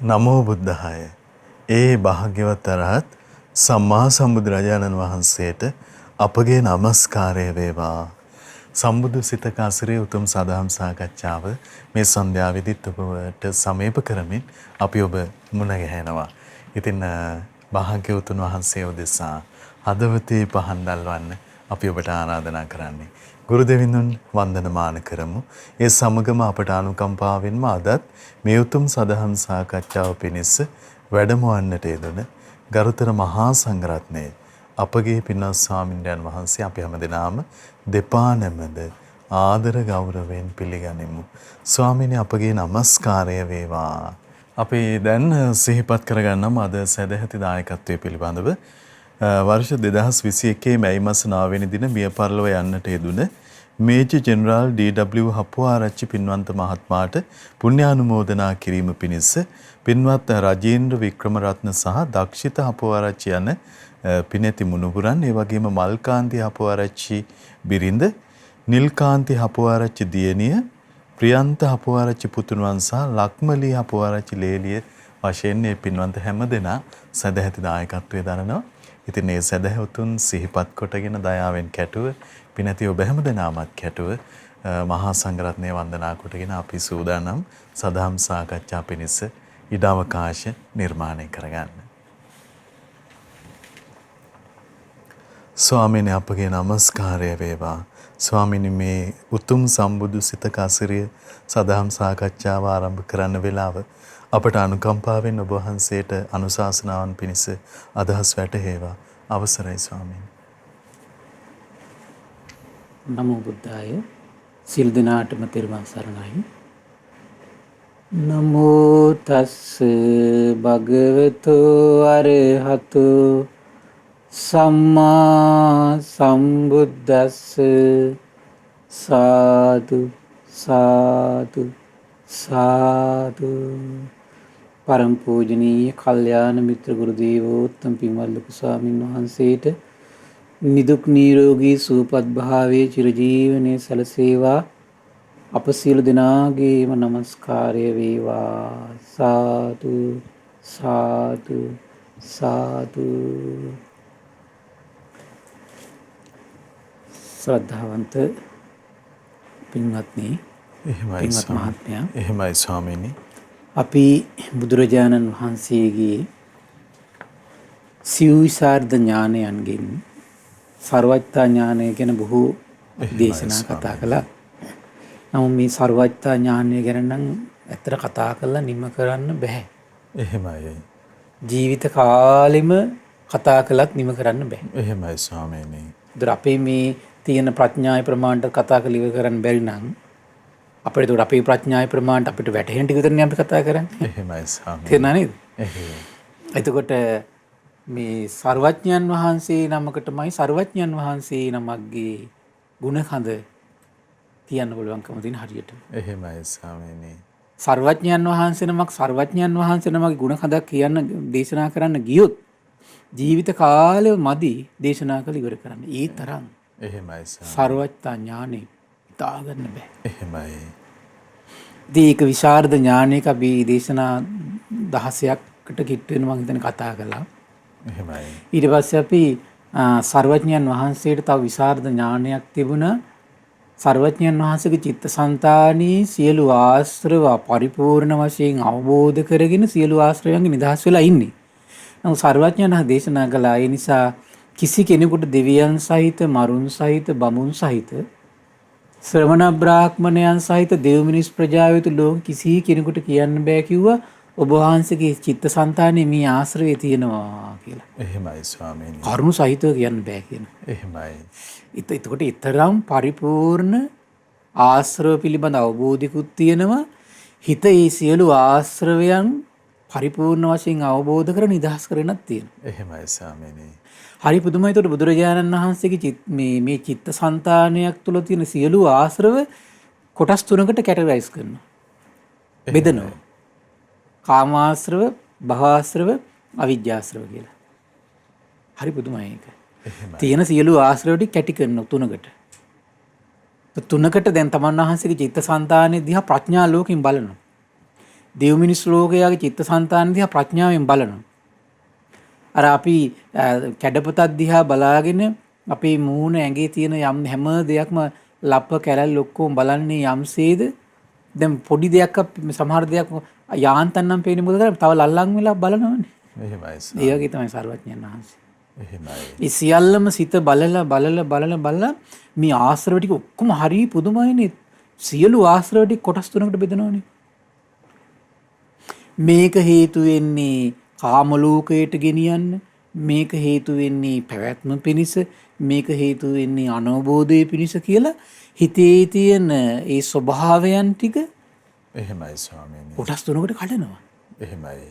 නමෝ බුද්ධාය. ඒ භාග්‍යවත් අරහත් සම්මා සම්බුදුරජාණන් වහන්සේට අපගේ নমස්කාරය වේවා. සම්බුදු සිතක අසිරේ උතුම් සදාම් සාකච්ඡාව මේ සන්ධ්‍යාවේදීත් ඔබට සමීප කරමින් අපි ඔබ මුණ ගැහෙනවා. ඉතින් භාග්‍යවතුන් වහන්සේ උදෙසා හදවතේ පහන් දල්වන්න අපි ඔබට ආරාධනා කරන්නේ. ගුරු දෙවිඳුන් වන්දනමාන කරමු. ඒ සමගම අපට අනුකම්පාවෙන්ම අදත් මේ උතුම් සදහම් සාකච්ඡාව පිණිස වැඩමවන්නට යෙදුන ගරුතර මහා සංඝරත්නයේ අපගේ පින්වත් ස්වාමින්වයන් වහන්සේ අපි හැමදෙනාම දෙපා නැමද ආදර ගෞරවයෙන් පිළිගනිමු. ස්වාමීනි අපගේ নমස්කාරය වේවා. අපි දැන් සිහිපත් කරගන්නම් අද සදැහැති දායකත්වයේ පිළිබඳව වර්ෂ 2021 මැයි මාස 9 වෙනි දින මිය පරලොව යන්නට යෙදුන මේජර් ජෙනරාල් ඩී.ඩබ්ලිව් හපුආරච්චි පින්වන්ත මහත්මයාට පුණ්‍යානුමෝදනා කිරීම පිණිස පින්වත් රජේන්ද්‍ර වික්‍රමරත්න සහ දක්ෂිත හපුආරච්චි යන පිනැති මුණුබුරන් ඒ වගේම මල්කාන්ති හපුආරච්චි බිරිඳ නිල්කාන්ති හපුආරච්චි දියණිය ප්‍රියන්ත හපුආරච්චි පුතුණුවන් සහ ලක්මලී හපුආරච්චි ලේලිය වශයෙන් මේ පින්වන්ත හැමදෙනා සදැහැති දායකත්වයේ දරනවා. ඉතින් මේ සදහැවතුන් සිහිපත් කොටගෙන දයාවෙන් කැටුව පිනැති ඔබ හැමදෙනාමත් කැටුව මහා සංඝරත්නය වන්දනා කොටගෙන අපි සූදානම් සදහම් සාකච්ඡා පිණිස ඉඩ අවකාශ නිර්මාණය කරගන්න. ස්වාමීනි අපගේ নমස්කාරය වේවා. ස්වාමීනි මේ උතුම් සම්බුදු සිතක අසිරිය සදහම් සාකච්ඡාව ආරම්භ කරන්න වෙලාව අපට අනුකම්පාවෙන් ඔබ වහන්සේට අනුශාසනාවන් පිණිස අදහස් වැටහෙවා. අවසරයි ස්වාමීනි. නමෝ බුද්ධාය. සිල් දිනාටම තෙරුවන් සරණයි. නමෝ තස්ස භගවතු අරහතු සම්මා සම්බුද්දස්ස සාදු සාදු සාදු. පරම පූජනීය කල්යාණ මිත්‍ර ගුරු දේවෝත්තම පින්වත් ලොකු ස්වාමීන් වහන්සේට නිදුක් නිරෝගී සුවපත් භාවයේ චිරජීවනයේ සැලසේවා. අප සියලු දෙනාගේම নমස්කාරය වේවා. සාදු සාදු සාදු. ශ්‍රද්ධාවන්ත පින්වත්නි, පින්වත් මහත්මයා, එහෙමයි ස්වාමීනි. අපි බුදුරජාණන් වහන්සේගේ සිව්විසරද ඥානයන්ගෙන් සර්වඥතා ඥානය ගැන බොහෝ දේශනා කතා කළා. නමුත් මේ සර්වඥතා ඥානය ගැන නම් ඇත්තට කතා කරලා නිම කරන්න බෑ. එහෙමයි. ජීවිත කාලෙම කතා කළත් නිම කරන්න බෑ. එහෙමයි ස්වාමීනි. ඒතර අපේ මේ තියෙන ප්‍රඥාවේ ප්‍රමාණයට කතා කරලා ඉවර කරන්න බැරි නම් අපිට ඒක අපේ ප්‍රඥාවේ ප්‍රමාණයට අපිට වැටහෙන ටික විතරනේ අපි කතා කරන්නේ. එහෙමයි ස්වාමීනි. තේරුණා නේද? එහෙමයි. එතකොට මේ සර්වඥයන් වහන්සේ නමකටමයි සර්වඥයන් වහන්සේ නමක්ගේ ගුණකඳ කියන්න පුළුවන්කම තියෙන හරියට. එහෙමයි ස්වාමීනි. සර්වඥයන් වහන්සේ නමක් සර්වඥයන් වහන්සේ නමක්ගේ ගුණකඳක් කියන්න දේශනා කරන්න ගියොත් ජීවිත කාලෙ මදි දේශනා කළ ඉවර කරන්න. ඒ තරම් එහෙමයි සර්වඥතා ඥානෙ හිතා ගන්න බෑ. එහෙමයි. ඒක විශාරද ඥානයක අපි දේශනා 16කට කිට් වෙනවා මම හිතන්නේ කතා කළා. එහෙමයි. ඊට පස්සේ අපි සර්වඥයන් වහන්සේට තව විශාරද ඥානයක් තිබුණා. සර්වඥයන් වහන්සේගේ චිත්තසංතානී සියලු ආශ්‍රව පරිපූර්ණ වශයෙන් අවබෝධ කරගෙන සියලු ආශ්‍රවයන්ගෙන් නිදහස් වෙලා ඉන්නේ. නමුත් සර්වඥයන් දේශනා කළා ඒ නිසා කිසි කෙනෙකුට දෙවියන් සහිත මරුන් සහිත බමුණු සහිත ශ්‍රමණ බ්‍රාහ්මණයන් සහිත දෙව් මිනිස් ප්‍රජාව වෙත ලෝක කිසි කෙනෙකුට කියන්න බෑ කිව්වා ඔබ වහන්සේගේ චිත්තසංතානයේ මේ ආශ්‍රවය තියෙනවා කියලා. එහෙමයි ස්වාමීනි. කරුණු සහිතව කියන්න බෑ කියන. එහෙමයි. එතකොට ඊතරම් පරිපූර්ණ ආශ්‍රව පිළිබඳ අවබෝධිකුත් තියෙනවා. හිත ඒ සියලු ආශ්‍රවයන් පරිපූර්ණ වශයෙන් අවබෝධ කර නිදහස් කරගෙනත් තියෙනවා. එහෙමයි ස්වාමීනි. හරි පුදුමයි. ඒතකොට බුදුරජාණන් වහන්සේගේ මේ චිත්තසංතානයක් තුළ තියෙන සියලු ආශ්‍රව කොටස් තුනකට කැටගරයිස් කරනවා. බෙදනවා. කාමාශ්‍රව, භවආශ්‍රව, අවිජ්ජාශ්‍රව කියලා. හරි පුදුමයි ඒක. තියෙන සියලු ආශ්‍රව ටික කැටි කරනවා තුනකට. තුනකට දැන් තමන් වහන්සේගේ චිත්තසංතානයේ දිහා ප්‍රඥා ලෝකෙන් බලනවා. දෙව් මිනිස් ලෝකයාගේ චිත්තසංතාන දිහා ප්‍රඥාවෙන් බලනවා. අර අපි කැඩපතක් දිහා බලාගෙන අපේ මූණ ඇඟේ තියෙන යම් හැම දෙයක්ම ලප්ප කැලල් ඔක්කොම බලන්නේ යම්සේද දැන් පොඩි දෙයක් සමහර දෙයක් යාන්තම් පේන්නේ මොකද කරන්නේ තව ලල්ලන් වෙලා බලනවනේ. එහෙමයි. ඒ වගේ තමයි සර්වඥයන් වහන්සේ. එහෙමයි. ඒ සියල්ලම සිත බලලා මේ ආශ්‍රව ටික ඔක්කොම හරි පුදුමයිනේ. සියලු ආශ්‍රව ටික කොටස් තුනකට බෙදනවනේ. මේක හේතු වෙන්නේ කාම ලෝකයට ගෙනියන්න, මේක හේතු වෙන්නේ පැවැත්ම පිණිස, මේක හේතු වෙන්නේ අනවබෝධය පිණිස කියලා හිතේ තියෙන ඒ ස්වභාවයන් ටික එහෙමයි ස්වාමීනි. කොටස් තුනකට කඩනවා. එහෙමයි.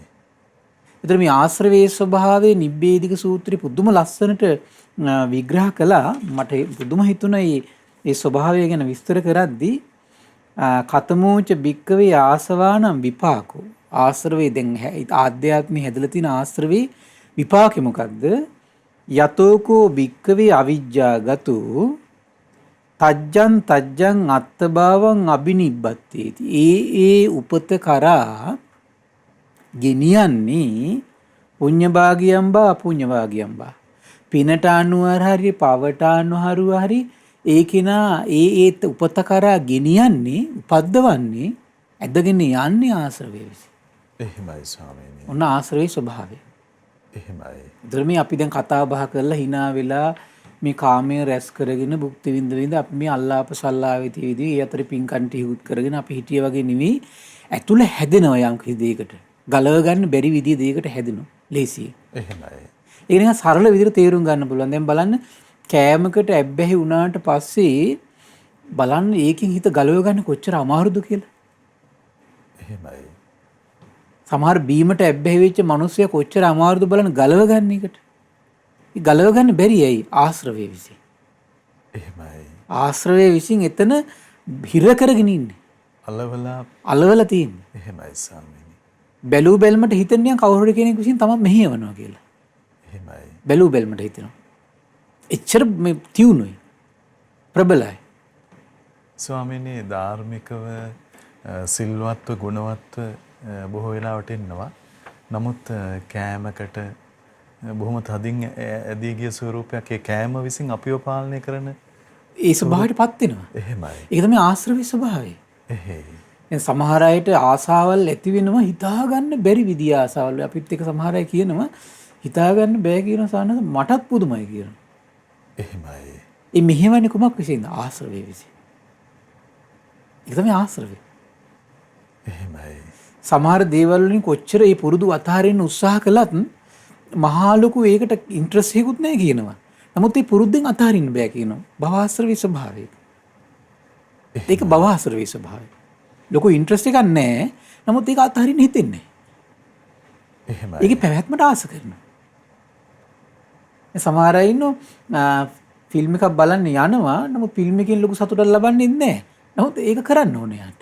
ඒතර මේ ආශ්‍රවයේ ස්වභාවයේ නිබ්බේධික සූත්‍රය පුදුම ලස්සනට විග්‍රහ කළා. මට පුදුම හිතුණා මේ ස්වභාවය ගැන විස්තර කරද්දී කතමෝච භික්කවේ ආසවානම් විපාකෝ. ආශ්‍රවේ දැන් ආධ්‍යාත්මී හැදලා තියෙන ආශ්‍රවේ විපාකෙ මොකද්ද? යතෝකෝ භික්කවේ අවිජ්ජාගතු තජ්ජං අත්තභාවං අබිනිබ්බත්තේති. ඒ උපත කරා ගෙනියන්නේ පුඤ්ඤභාගියම් බා අපුඤ්ඤභාගියම් බා. පිනට අනුවර හරි පවට අනුහරු හරි ඒ කෙනා ඒ උපත කරා ගෙනියන්නේ උපද්දවන්නේ ඇදගෙන යන්නේ ආශ්‍රවය විසින්. එහෙමයි ස්වාමීනි. ඔන්න ආශ්‍රවයේ ස්වභාවය. එහෙමයි. ඒතර මේ අපි දැන් කතා බහ කරලා hina වෙලා මේ කාමයේ රැස් කරගෙන භුක්ති විඳ අපි මේ අල්ලාප සල්ලාවේ තියදී ඒ අතර පින්කම් ටිකුත් කරගෙන අපි හිටිය වගේ නෙවෙයි ඇතුළ හැදෙනවා යම් කිසි දෙයකට. ගලව ගන්න බැරි විදිය දෙයකට හැදෙනවා. ලේසියි. එහෙමයි. ඒක නිකන් සරල විදිහට තේරුම් ගන්න පුළුවන්. දැන් බලන්න කෑමකට ඇබ්බැහි වුණාට පස්සේ බලන්න ඒකෙන් හිත ගලව ගන්න කොච්චර අමාරුද කියලා. එහෙමයි. සමහර බීමට ඇබ්බැහි වෙච්ච මිනිස්සයා කොච්චර අමාරුද බලන්න ගලව ගන්න එකට. ඒ ගලව ගන්න බැරි ඇයි? ආශ්‍රවයේ විසින්. එහෙමයි. ආශ්‍රවයේ විසින් එතන හිර කරගෙන ඉන්නේ. අලවලා තියෙන්නේ. එහෙමයි ස්වාමීනි. බැලූ බැල්මට හිතන්නේ කවුරු හරි කෙනෙක් විසින් තමයි මෙහෙයවනවා කියලා. එහෙමයි. බැලූ බැල්මට හිතෙනවා. එච්චර මේ තියුණුයි. ප්‍රබලයි. ස්වාමීනි ධාර්මිකව සිල්වත්ව ගුණවත්ව බොහෝ වෙලාවට ඉන්නවා. නමුත් කෑමකට බොහොම තදින් ඇදී ගිය ස්වරූපයක් ඒ කෑම විසින් අපිව පාලනය කරන ඒ ස්වභාවයටපත් වෙනවා. එහෙමයි. ඒක තමයි ආශ්‍රවයේ ස්වභාවය. එහෙයි. දැන් සමහර අයට ආසාවල් ඇති වෙනවා හිතා ගන්න බැරි විදිය ආසාවල්. අපිත් එක සමහර අය කියනවා හිතා ගන්න බෑ කියන සානස මටත් පුදුමයි කියනවා. එහෙමයි. ඒ මෙහෙවන්නේ කුමක් විසින්ද? ආශ්‍රවයේ විසින්. ඒක තමයි ආශ්‍රවය. එහෙමයි. සමහර දේවල් වලින් කොච්චර මේ පුරුදු අතහරින්න උත්සාහ කළත් මහා ලොකු ඒකට ඉන්ට්‍රස්ට් එකකුත් නැහැ කියනවා. නමුත් මේ පුරුද්දෙන් අතහරින්න බෑ කියනවා. භවආශ්‍රවී ස්වභාවය. ඒක භවආශ්‍රවී ස්වභාවය. ලොකු ඉන්ට්‍රස්ට් එකක් නැහැ. නමුත් ඒක අතහරින්න හිතෙන්නේ නැහැ. එහෙමයි. ඒකේ පැවැත්මට ආස කරනවා. සමහර අය ඉන්නෝ ෆිල්ම් එකක් බලන්න යනවා. නමුත් ෆිල්ම් එකෙන් ලොකු සතුටක් ලබන්නේ නැහැ. නමුත් ඒක කරන්න ඕනේ යාට.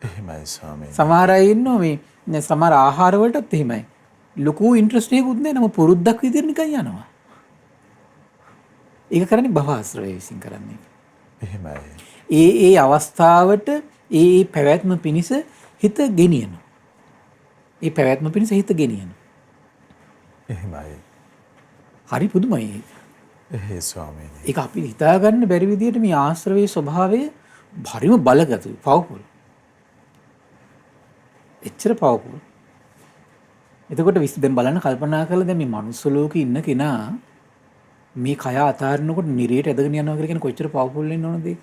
එහෙමයි ස්වාමීනි. සමහර අය ඉන්නෝ මේ සමහර ආහාර වලටත් එහෙමයි. ලොකු ඉන්ට්‍රස්ට් එකකුත් නැහැ. නමුත් පුරුද්දක් විදිහට නිකන් යනවා. ඒක කරන්නේ භවආශ්‍රවය විසින් කරන්නේ. එහෙමයි. ඒ අවස්ථාවට ඒ පැවැත්ම පිණිස හිත ගෙනියනවා. ඒ පැවැත්ම පිණිස හිත ගෙනියනවා. එහෙමයි. හරි පුදුමයි ඒක. එහෙයි ස්වාමීනි. ඒක අපි හිතා ගන්න බැරි විදිහට මේ ආශ්‍රවයේ ස්වභාවය භරිම බලගතුයි. පවර්ෆුල්. එච්චර පවර්ෆුල්. එතකොට දැන් බලන්න කල්පනා කරලා දැන් මේ මනුස්ස ලෝකේ ඉන්න කෙනා මේ කය අතාරිනකොට නිරේට ඇදගෙන යනවා කියලා කියන කොච්චර පවර්ෆුල් වෙන්න ඕනද ඒක?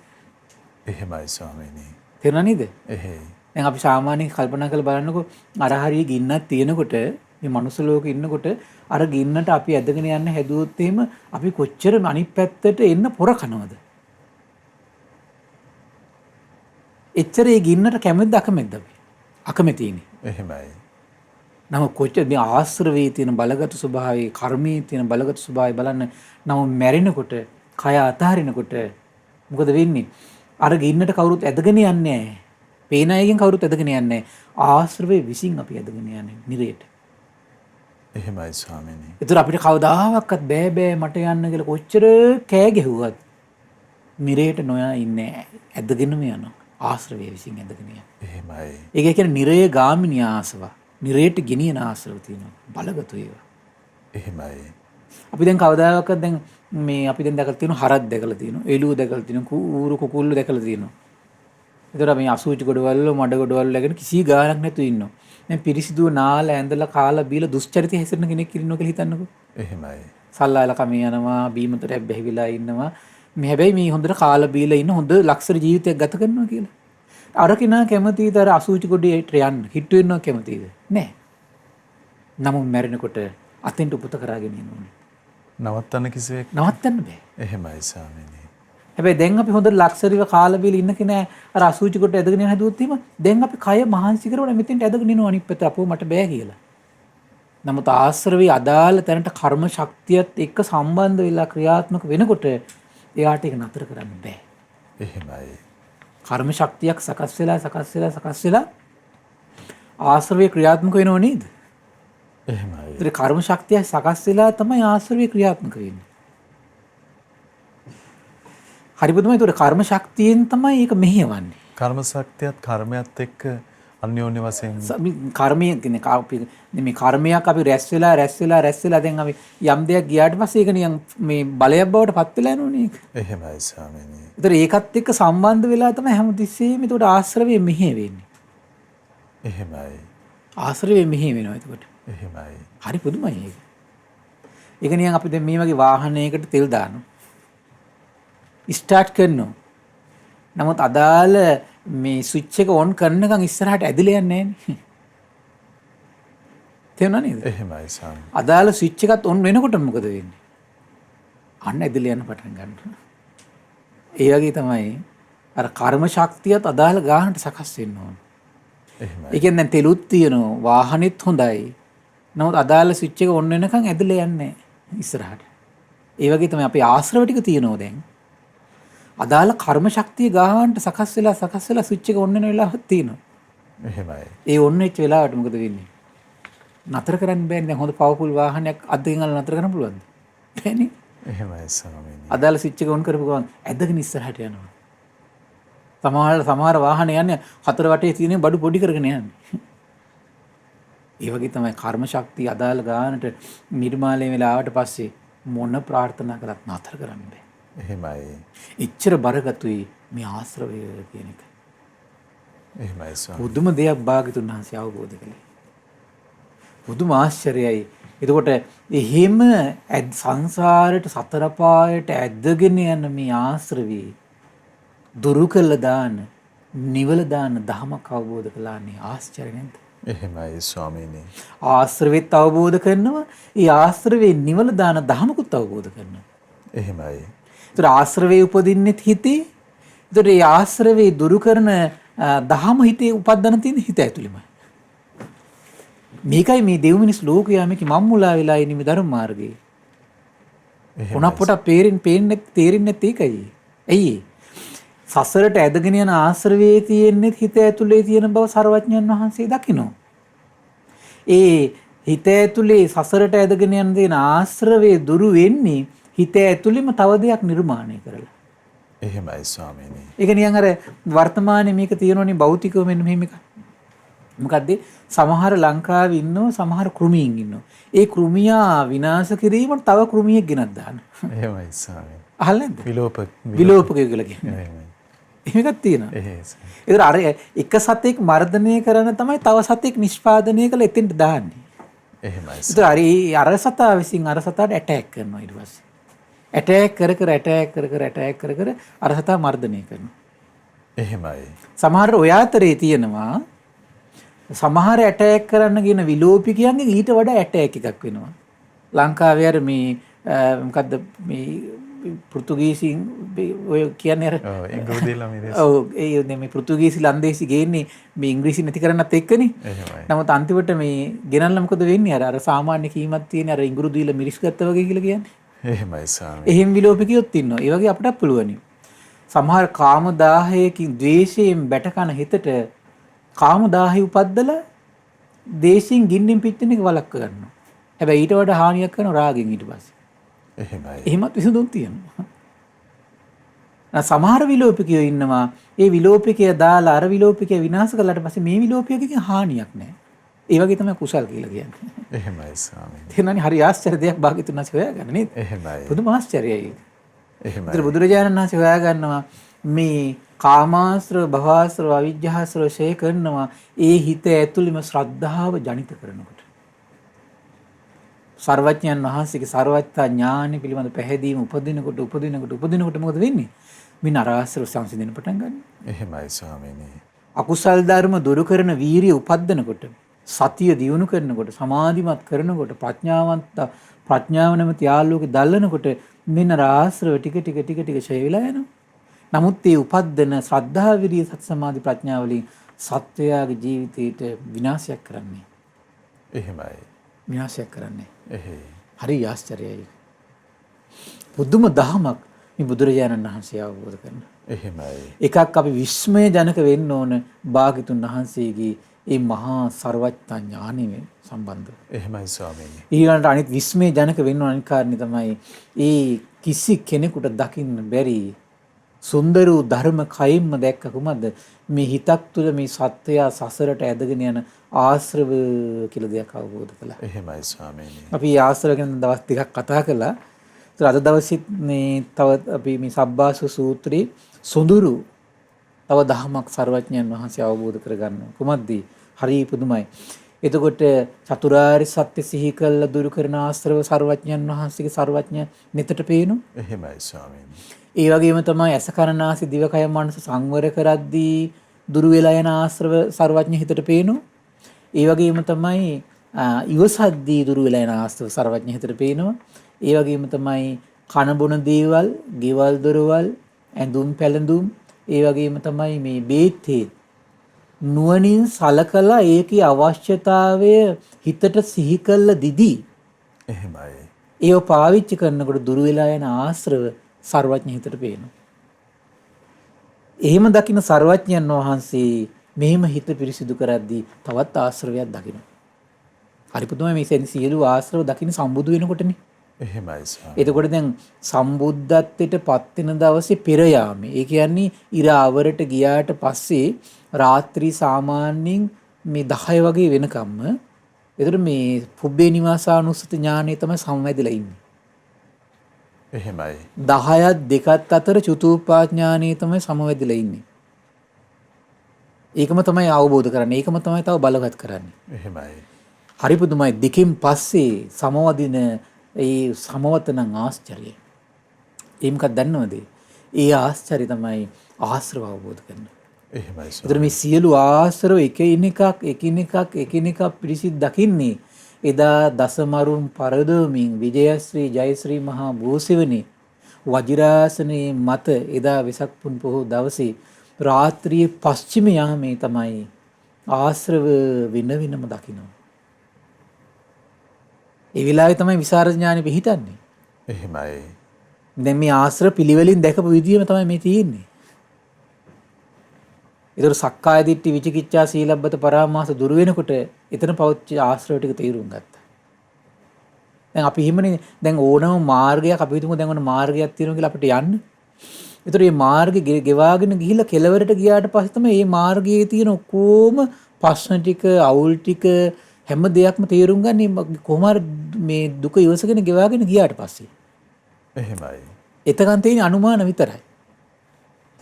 එහෙමයි ස්වාමීනි. තේරුණා නේද? එහෙයි. දැන් අපි සාමාන්‍යයෙන් කල්පනා කරලා බලනකො අර හරිය ගින්නක් තියෙනකොට මේ මනුස්ස ලෝකේ ඉන්නකොට අර ගින්නට අපි ඇදගෙන යන්න හැදුවොත් එහෙම අපි කොච්චර අනිත් පැත්තට එන්න පොර කනවද? එච්චර ඒ ගින්නට කැමතිද අකමැතිද අපි? අකමැතිනේ. එහෙමයි. නම කොච්චර මේ ආශ්‍රවයේ තියෙන බලගත් ස්වභාවය, කර්මයේ තියෙන බලගත් ස්වභාවය බලන්න. නම මැරෙනකොට, කය අතහරිනකොට මොකද වෙන්නේ? අර ගින්නට කවුරුත් ඇදගෙන යන්නේ නැහැ. පේන අයගෙන් කවුරුත් ඇදගෙන යන්නේ නැහැ. ආශ්‍රවයේ විසින් අපි ඇදගෙන යන්නේ නිරේට. එහෙමයි ස්වාමීනි. ඒතර අපිට කවදාවත් බෑ මට යන්න කියලා කොච්චර කෑ ගැහුවත් නිරේට නොයා ඉන්නේ නැහැ. ඇදගෙනම යනවා. ආශ්‍රවය විසින් ඇදගෙන යන. එහෙමයි. ඒක කියන්නේ නිරය ගාමිනී ආසව. නිරයට ගෙනියන ආශ්‍රව තියෙනවා. බලගතු ඒවා. එහෙමයි. අපි දැන් කවදාකවත් දැන් මේ අපි දැන් දැකලා තියෙනවා හරක් දැකලා තියෙනවා. එළුව දැකලා තියෙනවා. ඌරු කුකුල්ලු දැකලා තියෙනවා. ඒතර මේ අසුචි ගොඩවල් මඩ ගොඩවල් läගෙන කිසි ගාණක් නැතුව ඉන්නවා. දැන් පිරිසිදුව නාලා ඇඳලා කාලා බීලා දුස්චරිතය හැසිරෙන කෙනෙක් ඉන්නවා කියලා හිතන්නකෝ. එහෙමයි. සල්ලාල කමේ යනවා බීමතට බැහැවිලා ඉන්නවා. මේ හැබැයි මේ හොඳට කාලා බීලා ඉන්න හොඳ ලක්ෂර ජීවිතයක් ගත කරනවා කියලා. අර කෙනා කැමතිද අර අසුචි ගොඩේට යන්න හිටු වෙනවා කැමතිද? නෑ. නමුත් මැරෙනකොට අතෙන්ට උපත කරාගෙන යනවා. නවත්තන්න කිසිවෙක් නවත්තන්න බෑ. එහෙමයි ස්වාමීනි. හැබැයි දැන් අපි හොඳ ලක්ෂරිව කාලා බීලා ඉන්න කෙනා අර අසුචි කොට ඇදගෙන යන හැදුවොත් එහෙම දැන් අපි කය මහන්සි කරවල මෙතෙන්ට ඇදගෙන ඉනවා අනිත් පැත්ත අපෝ මට බෑ කියලා. නමුත් ආශ්‍රවී අදාළ තැනට කර්ම ශක්තියත් එක්ක සම්බන්ධ වෙලා ක්‍රියාත්මක වෙනකොට එයාට ඒක නතර කරන්න බෑ. එහෙමයි. කර්ම ශක්තියක් සකස් වෙලා ආශ්‍රවයේ ක්‍රියාත්මක වෙනව නේද? එහෙමයි. ඒතර කර්ම ශක්තිය සකස් වෙලා තමයි ආශ්‍රවයේ ක්‍රියාත්මක වෙන්නේ. හරි පුදුමයි. ඒතර කර්ම ශක්තියෙන් තමයි ඒක මෙහෙයවන්නේ. කර්ම ශක්තියත් කර්මයත් එක්ක අන්‍යෝන්‍ය වශයෙන් කර්මය කියන්නේ මේ කර්මයක් අපි රැස් වෙලා දැන් අපි යම් දෙයක් ගියාට පස්සේ ඒක නිකන් මේ බලයක් බවට පත් වෙලා යනෝනේ ඒක. එහෙමයි ස්වාමීනි. ඒතර ඒකත් එක්ක සම්බන්ධ වෙලා තමයි හැමතිස්සෙම ඒකට ආශ්‍රවයේ මෙහෙ වෙන්නේ. එහෙමයි. ආශ්‍රවයේ මෙහෙ වෙනවා එතකොට. එහෙමයි. හරි පුදුමයි ඒක. ඒක නිකන් අපි දැන් මේ වගේ වාහනයකට තෙල් දානවා. ස්ටාර්ට් කරනවා. නමුත් අදාළ මේ ස්විච් එක ඔන් කරනකන් ඉස්සරහට ඇදලා යන්නේ නැහැ. තේරුණා නේද? එහෙමයි ස්වාමීනි. අදාළ ස්විච් එකත් ඔන් වෙනකොට මොකද වෙන්නේ? අන්න ඇදලා යන පටන් ගන්නවා. ඒ වගේ තමයි අර කර්ම ශක්තියත් අදාළ ගානට සකස් වෙන්න ඕන. එහෙමයි. ඒ කියන්නේ දැන් තෙලුත් තියෙනවා වාහනෙත් හොඳයි. නමුත් අදාළ ස්විච් එක ඔන් වෙනකන් ඇදලා යන්නේ නැහැ ඉස්සරහට. ඒ වගේ තමයි අපේ ආශ්‍රව ටික තියෙනවා දැන්. අදාළ කර්ම ශක්තිය ගානට සකස් වෙලා ස්විච් එක ඔන් වෙන වෙලාවක් තියෙනවා. එහෙමයි. ඒ ඔන් වෙච්ච වෙලාවට මොකද වෙන්නේ? නතර කරන්න බෑනේ. දැන් හොඳ පවර්ෆුල් වාහනයක් අද්දෙන් අල්ල නතර කරන්න පුළුවන්ද? බෑනේ. එහෙමයි ස්වාමීනි. අදාළ ස්විච් එක ඔන් කරපු ගමන් ඇදගෙන ඉස්සරහට යනවා. සමහර වාහන යන්නේ හතර වටේ තියෙන බඩු පොඩි කරගෙන යන්නේ. ඒ වගේ තමයි කර්ම ශක්තිය අදාළ ගානට නිර්මාණය වෙලා ආවට පස්සේ මොන ප්‍රාර්ථනා කරත් නතර කරන්න බෑ. එහෙමයි. එච්චර බරගතුයි මේ ආශ්‍රවය කියන එක. එහෙමයි ස්වාමීනි. පුදුම දෙයක් භාග්‍යතුන් වහන්සේ අවබෝධ කළේ. පුදුම ආශ්චර්යයි. එතකොට එහෙම සංසාරයට සතර පායට ඇදගෙන යන මේ ආශ්‍රවී දුරු කළ දාන නිවල දාන ධමයක් අවබෝධ කළානේ ආශ්චර්ය නේද? එහෙමයි ස්වාමීනි. ආශ්‍රවෙත් අවබෝධ කරනවා. ඒ ආශ්‍රවේ නිවල දාන ධමකුත් අවබෝධ කරනවා. එහෙමයි. ඒතර ආශ්‍රවේ උපදින්නෙත් හිතේ. ඒතර ඒ ආශ්‍රවේ දුරු කරන දහම හිතේ උපදින තියෙන හිත ඇතුළෙමයි. මේකයි මේ දෙව් මිනිස් ලෝකයා මේක මම්මුලා වෙලා ඉන්නේ මේ ධර්ම මාර්ගයේ. උනක් පොට තේරෙන්නේ ඒකයි. ඇයි? සසරට ඇදගෙන යන ආශ්‍රවයේ තියෙන්නේ හිත ඇතුලේ තියෙන බව සර්වඥයන් වහන්සේ දකිනවා. ඒ හිත ඇතුලේ සසරට ඇදගෙන යන දේන ආශ්‍රවයේ දුරු වෙන්නේ හිත ඇතුළෙම තව දෙයක් නිර්මාණය කරලා. එහෙමයි ස්වාමීනි. ඒක නිකන් අර වර්තමානයේ මේක තියෙනෝනේ භෞතිකව මෙන්න මෙහෙම එකක්. මොකද්ද? සමහර ලංකාවේ ඉන්නෝ සමහර කෘමීන් ඉන්නෝ. ඒ කෘමියා විනාශ කිරීමට තව කෘමියෙක් ගෙනත් දානවා. එහෙමයි ස්වාමීනි. අහලා නැද්ද? විලෝපක කියලා කියන්නේ. එහෙමයි. එහෙම එකක් තියෙනවා. එහෙයි. ඒතර අර එක සතෙක් මර්ධනය කරන තමයි තව සතෙක් නිෂ්පාදනය කළ එතෙන්ට දාන්නේ. එහෙමයි. ඒතර අර සතා විසින් අර සතාට ඇටැක් කරනවා ඊට පස්සේ. ඇටැක් කර අර සතා මර්ධනය කරනවා. එහෙමයි. සමහර ඔය අතරේ තියෙනවා සමහර ඇටැක් කරන්න කියන විලෝපිකයන්ගේ ඊට වඩා ඇටැක් එකක් වෙනවා. ලංකාවේ අර මේ මොකද්ද මේ පෘතුගීසින් ඔය කියන්නේ අර ඉංග්‍රීසි ළමයි. ඔව් ඒ මේ පෘතුගීසි ලන්දේසි ගේන්නේ මේ ඉංග්‍රීසි නැති කරන්නත් එක්කනේ. එහෙමයි. නමුත් අන්තිමට මේ ගෙනල්ලා මොකද වෙන්නේ අර සාමාන්‍ය කීමක් තියෙන අර ඉඟුරු දීලා මිරිස් ගත්තා වගේ කියලා කියන්නේ. එහෙමයි ස්වාමීනි. එහෙම විලෝපිකියොත් ඉන්නවා. ඒ වගේ අපිටත් පුළුවනි. සමහර කාම දාහයකින් ද්වේෂයෙන් බැටකන හිතට කාම දාහය උපද්දලා දේශයෙන් ගින්නින් පිටින් එක වළක්ව ගන්නවා. හැබැයි ඊට වඩා හානියක් කරන රාගෙන් ඊට පස්සේ. එහෙමයි. එහෙමත් විසඳුම් තියෙනවා. සමහර විලෝපිකයෝ ඉන්නවා ඒ විලෝපිකය දාලා අර විලෝපිකය විනාශ කළාට පස්සේ මේ විලෝපිකයකින් හානියක් නැහැ. ඒ වගේ තමයි කුසල් කියලා කියන්නේ. එහෙමයි ස්වාමීනි. තේරෙනවනේ හරි ආශ්චර්ය දෙයක් භාග්‍යතුන් වහන්සේ හොයාගන්න නේද? එහෙමයි. පුදුම ආශ්චර්යයි. එහෙමයි. ඒතර බුදුරජාණන් වහන්සේ හොයාගන්නවා මේ කාමාශ්‍රව, භවශ්‍රව, අවිජ්ජාශ්‍රව ෂේ කරනවා ඒ හිත ඇතුළෙම ශ්‍රද්ධාව ජනිත කරනකොට. සර්වඥයන් වහන්සේගේ සර්වඥතා ඥානෙ පිළිබඳ පැහැදීම උපදිනකොට මොකද වෙන්නේ? මින් අරාශ්‍රව සංසිඳෙන්න පටන් ගන්නවා. එහෙමයි ස්වාමීනි. අකුසල් ධර්ම දුරු කරන වීරිය උපද්දනකොට, සතිය දියුණු කරනකොට, සමාධිමත් කරනකොට, ප්‍රඥාව නැමැති ආලෝකය දැල්ලනකොට මෙන්න රාශ්‍රව ටික ටික ඡය වෙලා යනවා. නමුත් මේ උපද්දන ශ්‍රද්ධා විරිය සති සමාධි ප්‍රඥා වලින් සත්වයාගේ ජීවිතයට විනාශයක් කරන්නේ. එහෙමයි. විනාශයක් කරන්නේ. එහෙයි. හරි ආශ්චර්යයි. පුදුම දහමක් මේ බුදුරජාණන් වහන්සේ අවබෝධ කරනවා. එහෙමයි. එකක් අපි විස්මය ජනක වෙන්න ඕන භාග්‍යතුන් වහන්සේගේ මේ මහා සර්වඥතා ඥානෙ සම්බන්ධව. එහෙමයි ස්වාමීනි. ඊළඟට අනිත් විස්මය ජනක වෙන්න ඕන අනිත් කාරණේ තමයි ඒ කිසි කෙනෙකුට දකින්න බැරි සුන්දර වූ ධර්ම කයින්ම දැක්ක කුමක්ද මේ හිතක් තුළ මේ සත්‍යය සසරට ඇදගෙන යන ආශ්‍රව කියලා දෙයක් අවබෝධ කළා. එහෙමයි ස්වාමීනි. අපි ආශ්‍රව ගැන දවස් ටිකක් කතා කළා. ඒත් අද දවසෙත් මේ තව අපි මේ සබ්බාසව සූත්‍රයේ සොඳුරු තව දහමක් සර්වඥයන් වහන්සේ අවබෝධ කරගන්නවා. කුමක්ද? හරි පුදුමයි. එතකොට චතුරාර්ය සත්‍ය සිහි කළ දුරු කරන ආශ්‍රව සර්වඥයන් වහන්සේගේ සර්වඥ නෙතට පේනවා. එහෙමයි ස්වාමීනි. ඒ වගේම තමයි ඇස කන නාසය දිව කය මනස සංවර කරද්දී දුරු වෙලා යන ආශ්‍රව සර්වඥ හිතට පේනවා. ඒ වගේම තමයි ඉවසද්දී දුරු වෙලා යන ආශ්‍රව සර්වඥ හිතට පේනවා. ඒ වගේම තමයි කන බොන දේවල්, ගෙවල් දොරවල්, ඇඳුම් පැළඳුම්, ඒ වගේම තමයි මේ බේත්තේ නුවණින් සලකලා ඒකේ අවශ්‍යතාවය හිතට සිහි කළ දිදී. එහෙමයි. ඒව පාවිච්චි කරනකොට දුරු වෙලා යන ආශ්‍රව සර්වඥ හිතට පේනවා. එහෙම දකින්න සර්වඥයන් වහන්සේ මෙහෙම හිත පිරිසිදු කරද්දී තවත් ආශ්‍රවයක් දකිනවා. හරි පුදුමයි මේ සියලු ආශ්‍රව දකින්න සම්බුදු වෙනකොටනේ. එහෙමයි ස්වාමීනි. එතකොට දැන් සම්බුද්ධත්වයට පත් වෙන දවසේ පෙර යාමේ. ඒ කියන්නේ ඉර අවරට ගියාට පස්සේ රාත්‍රී සාමාන්‍යයෙන් මේ 10 වගේ වෙනකම්ම එතකොට මේ පුබ්බේ නිවාසානුස්සති ඥානෙ තමයි සමවැදිලා ඉන්නේ. එහෙමයි. 10ත් 2ත් අතර චතුූපාඥානෙ තමයි සමවැදිලා ඉන්නේ. ඒකම තමයි අවබෝධ කරන්නේ. ඒකම තමයි තව බලවත් කරන්නේ. එහෙමයි. හරි පුදුමයි. දෙකෙන් පස්සේ සමවදින ඒ සමවත නම් ආශ්චර්යයි. ඒ මොකක්ද දන්නවද? ඒ ආශ්චර්ය තමයි ආශ්‍රව අවබෝධ කරගන්න. එහෙමයි. ඒතර මේ සියලු ආශ්‍රව එකිනෙකක් පිරිසිදු දකින්නේ එදා දසමරුන් පරදෝමින් විජයශ්‍රී ජයශ්‍රී මහා භූසිවනේ වජිරාසනයේ මත එදා වෙසක් පුන් පොහෝ දවසේ රාත්‍රියේ පශ්චිම යාමේ තමයි ආශ්‍රව වෙන වෙනම දකිනවා. ඒ විලාවේ තමයි විසරද ඥානෙ පිහිටන්නේ. එහෙමයි. දැන් මේ ආශ්‍රව පිළිවෙලින් දැකපු විදියම තමයි මේ තියෙන්නේ. ඒතර සක්කාය දිට්ඨි විචිකිච්ඡා සීලබ්බත පරාමාස දුර වෙනකොට එතන පවච්ච ආශ්‍රව ටික තීරුම් ගත්තා. දැන් අපි හිමනේ දැන් ඕනම මාර්ගයක් අපි හිතමු දැන් ඕන මාර්ගයක් තියෙනවා කියලා අපිට යන්න. ඒතර මේ මාර්ගේ ගෙවාගෙන ගිහිල්ලා කෙළවරට ගියාට පස්සේ තමයි මේ මාර්ගයේ තියෙන ඔක්කොම ප්‍රශ්න ටික අවුල් ටික හැම දෙයක්ම තේරුම් ගන්න කොහොම මේ දුක ඉවසගෙන ගෙවාගෙන ගියාට පස්සේ. එහෙමයි. එතකන් තියෙන අනුමාන විතරයි.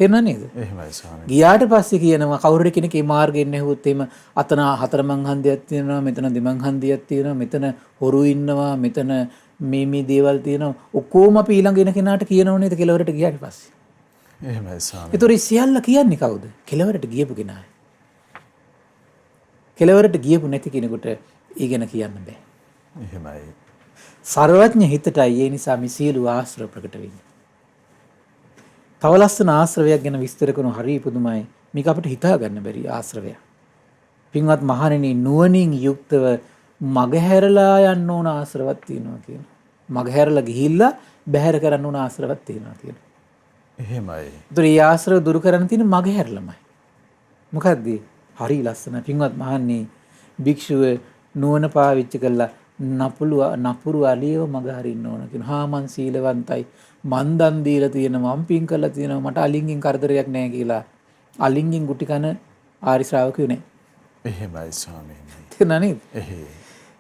තේරුණා නේද? එහෙමයි ස්වාමීනි. ගියාට පස්සේ කියනවා කවුරු කෙනෙක් මේ මාර්ගයෙන් ඇහුවොත් එහෙම අතන හතරමං හන්දියක් තියෙනවා, මෙතන දෙමං හන්දියක් තියෙනවා, මෙතන හොරු ඉන්නවා, මෙතන මේ දේවල් තියෙනවා. ඔක්කොම අපි ඊළඟ එන කෙනාට කියනව නේද කෙළවරට ගියාට පස්සේ. එහෙමයි ස්වාමීනි. ඒතොර සියල්ල කියන්නේ කවුද? කෙළවරට ගියපු කෙනා. කෙළවරට ගියපු නැති කෙනෙකුට ඒ ගැන කියන්න බෑ. එහෙමයි. සර්වඥ හිතටයි ඒ නිසා මේ සියලු ආශ්‍රව ප්‍රකට වෙන්නේ. තව ලස්සන ආශ්‍රවයක් ගැන විස්තර කරන හරිය පුදුමයි. මේක අපිට හිතා ගන්න බැරි ආශ්‍රවයක්. පින්වත් මහණෙනි නුවණින් යුක්තව මගහැරලා යන්න ඕන ආශ්‍රවක් තියෙනවා කියන. මගහැරලා ගිහිල්ලා බැහැර කරන්න ඕන ආශ්‍රවක් තියෙනවා කියන. එහෙමයි. ඒතර මේ ආශ්‍රව දුරු කරන්න තියෙන මගහැරලමයි. මොකද්ද? හරි ලස්සන පින්වත් මහණෙනි භික්ෂුව නුවණ පාවිච්චි කළා නපුරු අලියව මග හරින්න ඕන කියන. හා මං සීලවන්තයි. මං දන් දීලා තියෙනවා. මං පින් කරලා තියෙනවා. මට අලින්ගෙන් කරදරයක් නැහැ කියලා. අලින්ගෙන් ගුටි කන ආරි ශ්‍රාවකයෝ නේ. එහෙමයි ස්වාමීනි. තේරුණා නේද? එහෙයි.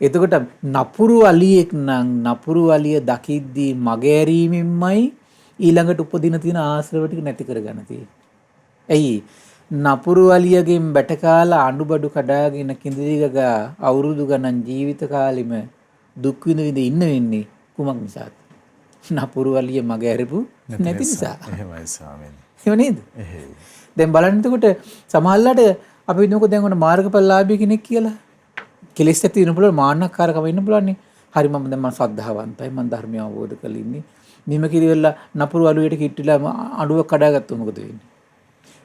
එතකොට නපුරු අලියෙක් නම් නපුරු අලිය දකිද්දී මගෑරීමෙන්මයි ඊළඟට උපදින තියෙන ආශ්‍රව ටික නැති කරගන්න තියෙන්නේ. ඇයි? නපුරු අලියගෙන් බැට කාලා අඬබඩු කඩාගෙන කිඳිරි ගගා අවුරුදු ගණන් ජීවිත කාලෙම දුක් විඳ ඉන්න වෙන්නේ කුමක් නිසාද? නපුරු අලිය මගෑරපු නැති නිසා. එහෙමයි ස්වාමීනි. එහෙම නේද? එහෙයි. දැන් බලන්න එතකොට සමහරලාට අපි හිතමුකෝ දැන් ඔන්න මාර්ගඵලලාභී කෙනෙක් කියලා. කෙලෙස් ඇති වෙන පුළුවන් මාන්නකාරකම වෙන්න පුළුවන් නේ. හරි මම දැන් ශ්‍රද්ධාවන්තයි මම ධර්මය අවබෝධ කරලා ඉන්නේ. නිම කිරිවෙලා නපුරු අලුවට කිට්ටිලා අඩුවක් කඩාගත්තොත් මොකද වෙන්නේ?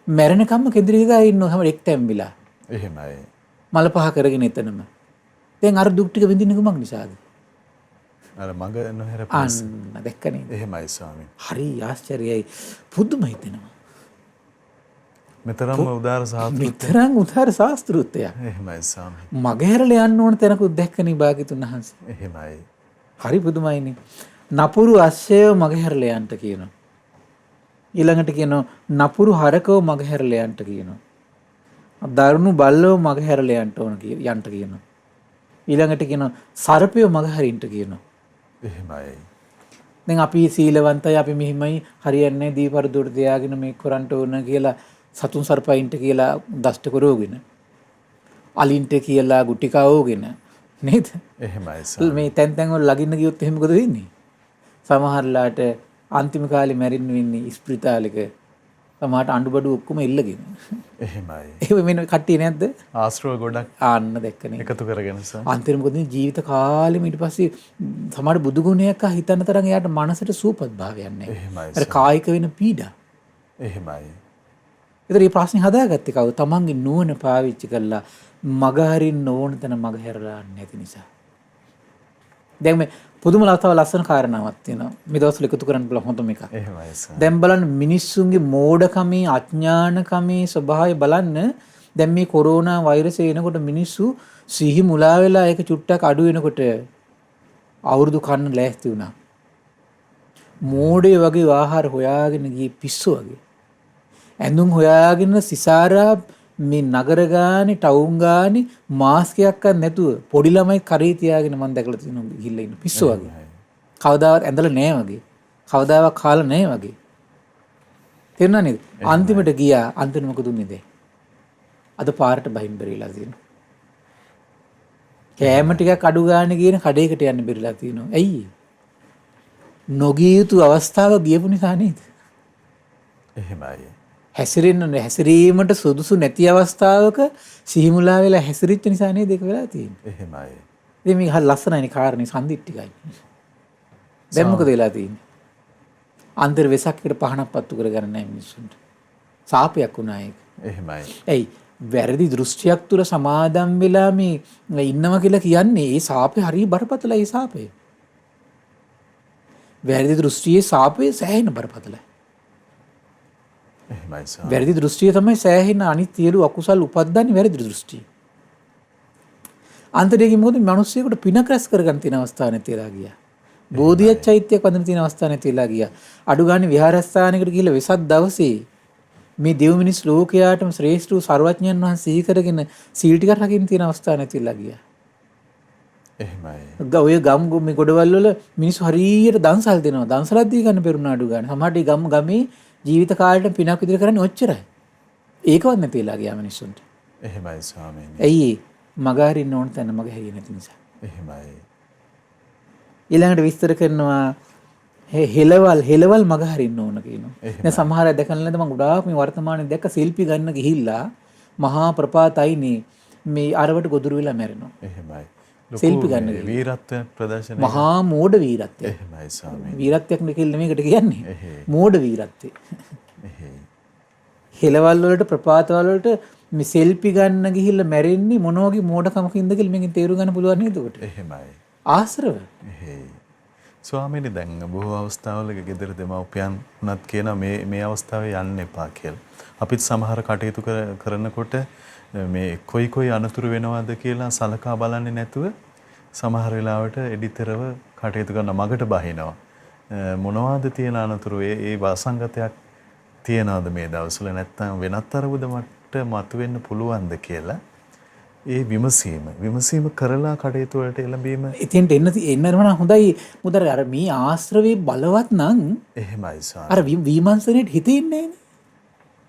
මැරෙනකම්ම කෙඳිරි ගා ඉන්නවා හැම එක් තැම්බිලා. එහෙමයි. මල පහ කරගෙන එතනම. දැන් අර දුක් ටික විඳින්නේ කුමක් නිසාද? අර මග නොහැර අන්න දැක්ක නේද? එහෙමයි ස්වාමීනි. හරි ආශ්චර්යයි. පුදුම හිතෙනවා. මෙතරම් උදාර සාත්‍ෘත්‍ය. මෙතරම් උදාර ශාස්ත්‍රූත්වයක්. එහෙමයි ස්වාමීනි. මගහැරලා යන්න ඕන තැනකුත් දැක්කනේ භාග්‍යතුන් වහන්සේ. එහෙමයි. හරි පුදුමයිනේ. නපුරු අශ්වයව මගහැරලා යන්න කියනවා. ඊළඟට කියනවා නපුරු හරකව මගහැරලා යන්න කියනවා. දරුණු බල්ලව මගහැරලා යන්න කියනවා. ඊළඟට කියනවා සර්පයව මගහැරින්න කියනවා. එහෙමයි. දැන් අපි සීලවන්තයි අපි මෙහිමයි හරියන්නේ දීපරදුවට තියාගෙන මේක කරන්න ඕන කියලා සතුන් සර්පයින්ට කියලා දෂ්ට කරෝගෙන අලින්ට කියලා ගුටි කවෝගෙන නේද? එහෙමයි. මේ තැන් වල ලගින්න ගියොත් එහෙම මොකද වෙන්නේ? සමහරලාට අන්තිම කාලේ මැරෙන්න වෙන්නේ ස්ප්‍රිතාලෙක. සමහරට අඬබඩු ඔක්කොම ඉල්ලගෙන. එහෙමයි. එහෙම වෙන කට්ටිය නැද්ද? ආශ්‍රව ගොඩක් ආන්න දැක්කනේ. එකතු කරගෙන සර්. අන්තිම මොකද ජීවිත කාලෙම ඊට පස්සේ සමහර බුදු ගුණයක් හිතන්න තරම් එයාට මනසට සූපත් භාවයක් නැහැ. එහෙමයි. අර කායික වෙන පීඩා. එහෙමයි. ඒතර මේ ප්‍රශ්නේ හදාගත්තේ කවුද? තමන්ගේ නුවණ පාවිච්චි කරලා මග හරින්න ඕන තැන මග හැරලා නැති නිසා. දැන් මේ පුදුම ලස්සන කාරණාවක් තියෙනවා. මේ දවස්වල එකතු කරන්න පුළුවන් හොඳම එකක්. එහෙමයි සර්. දැන් බලන්න මිනිස්සුන්ගේ මෝඩකමේ අඥානකමේ ස්වභාවය බලන්න. දැන් මේ කොරෝනා වෛරසය එනකොට මිනිස්සු සිහි මුලා වෙලා ඒක චුට්ටක් අඩු වෙනකොට අවුරුදු කන්න ලෑස්ති වුණා. මෝඩේ වගේ ආහාර හොයාගෙන ගියේ පිස්සු වගේ. ඇඳුම් හොයාගෙන සිසාරා මේ නගර ගානේ ටවුන් ගානේ මාස්ක් එකක් නැතුව පොඩි ළමයි කරේ තියාගෙන මම දැකලා තියෙනවා ගිහිල්ලා ඉන්න පිස්සු වගේ. කවදාවත් ඇඳලා නැහැ වගේ. කවදාවත් කාලා නැහැ වගේ. තේරුණා නේද? අන්තිමට ගියා අන්තිමට මොකද උනේ? අද පාරට බහින් බැරිලා තියෙනවා. කෑම ටිකක් අඩු ගානේ කියන කඩේකට යන්න බැරිලා තියෙනවා. ඇයි? නොගිය යුතු අවස්ථාව ගියපු නිසා නේද? එහෙමයි. හැසිරීමට සුදුසු නැති අවස්ථාවක සිහිමුලා වෙලා හැසිරිච්ච නිසා නේද ඒක වෙලා තියෙන්නේ. එහෙමයි. ඉතින් මේක හරි ලස්සනයිනේ කාරණේ සම්දිට්ඨිකයි. දැන් මොකද වෙලා තියෙන්නේ? අන්තර වෙසක්කට පහනක් පත්තු කරගන්න නැහැ මිනිස්සුන්ට. සාපයක් වුණා ඒක. එහෙමයි. එයි වැරදි දෘෂ්ටියක් තුර සමාදම් වෙලා මේ ඉන්නවා කියලා කියන්නේ ඒ සාපේ හරිය බරපතලයි ඒ සාපේ. වැරදි දෘෂ්ටියේ සාපේ සෑහෙන බරපතලයි. එහෙමයි සර්. වැරදි දෘෂ්ටිය තමයි සෑහෙන අනිත් සියලු අකුසල් උපද්දන්නේ වැරදි දෘෂ්ටිය. අන්තරයේ මොකද මිනිස්සුෙකුට පිනක් රැස් කරගන්න තියෙන අවස්ථා නැතිලා ගියා. බෝධිය චෛත්‍යයක් වඳින තියෙන අවස්ථා නැතිලා ගියා. අඩු ගානේ විහාරස්ථානයකට ගිහිල්ලා වෙසක් දවසේ මේ දෙව් මිනිස් ලෝකයාටම ශ්‍රේෂ්ඨ වූ සර්වඥයන් වහන්සේ සිහි කරගෙන සීල් ටිකක් රකින්න තියෙන අවස්ථා නැතිලා ගියා. එහෙමයි. ඔය ගම් මේ ගොඩවල් වල මිනිස්සු හරියට දන්සල් දෙනවා. දන්සලක් දී ගන්න පෙරුණ අඩු ගන්න. සමහරට ගමේ ජීවිත කාලෙට පිනක් විදිහට කරන්නේ ඔච්චරයි. ඒකවත් නැතිලා ගියා මිනිස්සුන්ට. එහෙමයි ස්වාමීනි. ඇයි මගහරින්න ඕන තැන මග හැරියේ නැති නිසා. එහෙමයි. ඊළඟට විස්තර කරනවා හෙලවල් මග හරින්න ඕන කියනවා. දැන් සමහර අය දැකලා නැද්ද මම ගොඩාක් මේ වර්තමානයේ දැක්ක ශිල්පි ගන්න ගිහිල්ලා මහා ප්‍රපාතයිනේ මේ අරවට ගොදුරු වෙලා මැරෙනවා. එහෙමයි. ශිල්පි ගන්න ගිහින් වීරත්ව ප්‍රදර්ශනය. මහා මෝඩ වීරත්වය. එහෙමයි ස්වාමීනි. වීරත්වයක් නෙකෙල්ල මේකට කියන්නේ. මෝඩ වීරත්වය. එහෙයි. හෙලවල් වලට ප්‍රපාතවල වලට මේ ශිල්පි ගන්න ගිහිල්ලා මැරෙන්නේ මොන වගේ මෝඩකමකින්ද කියලා මේකෙන් තේරුම් ගන්න පුළුවන් නේද උකට? එහෙමයි. ආශ්‍රව. එහෙයි. ස්වාමීනි දැන් බොහෝ අවස්ථාවලක ගෙදර දෙමව්පියන් උනත් කියන මේ අවස්ථාවේ යන්න එපා කියලා. අපිත් සමහර කටයුතු කරනකොට මේ කොයි අනතුරු වෙනවද කියලා සලකා බලන්නේ නැතුව සමහර වෙලාවට එඩිතරව කටයුතු කරන මගට බහිනවා. මොනවද තියෙන අනතුරු ඒ වාසංගතයක් තියනවද මේ දවස්වල නැත්නම් වෙනත් අරුබුද මට මතුවෙන්න පුළුවන්ද කියලා ඒ විමසීම කරලා කටයුතු වලට එළඹීම එතෙන්ට එන්නම හොඳයි. මුදර අර මේ ආශ්‍රවේ බලවත් නම් එහෙමයි ස්වාමී. අර විමර්ශනයේට හිතෙන්නේ නෑනේ.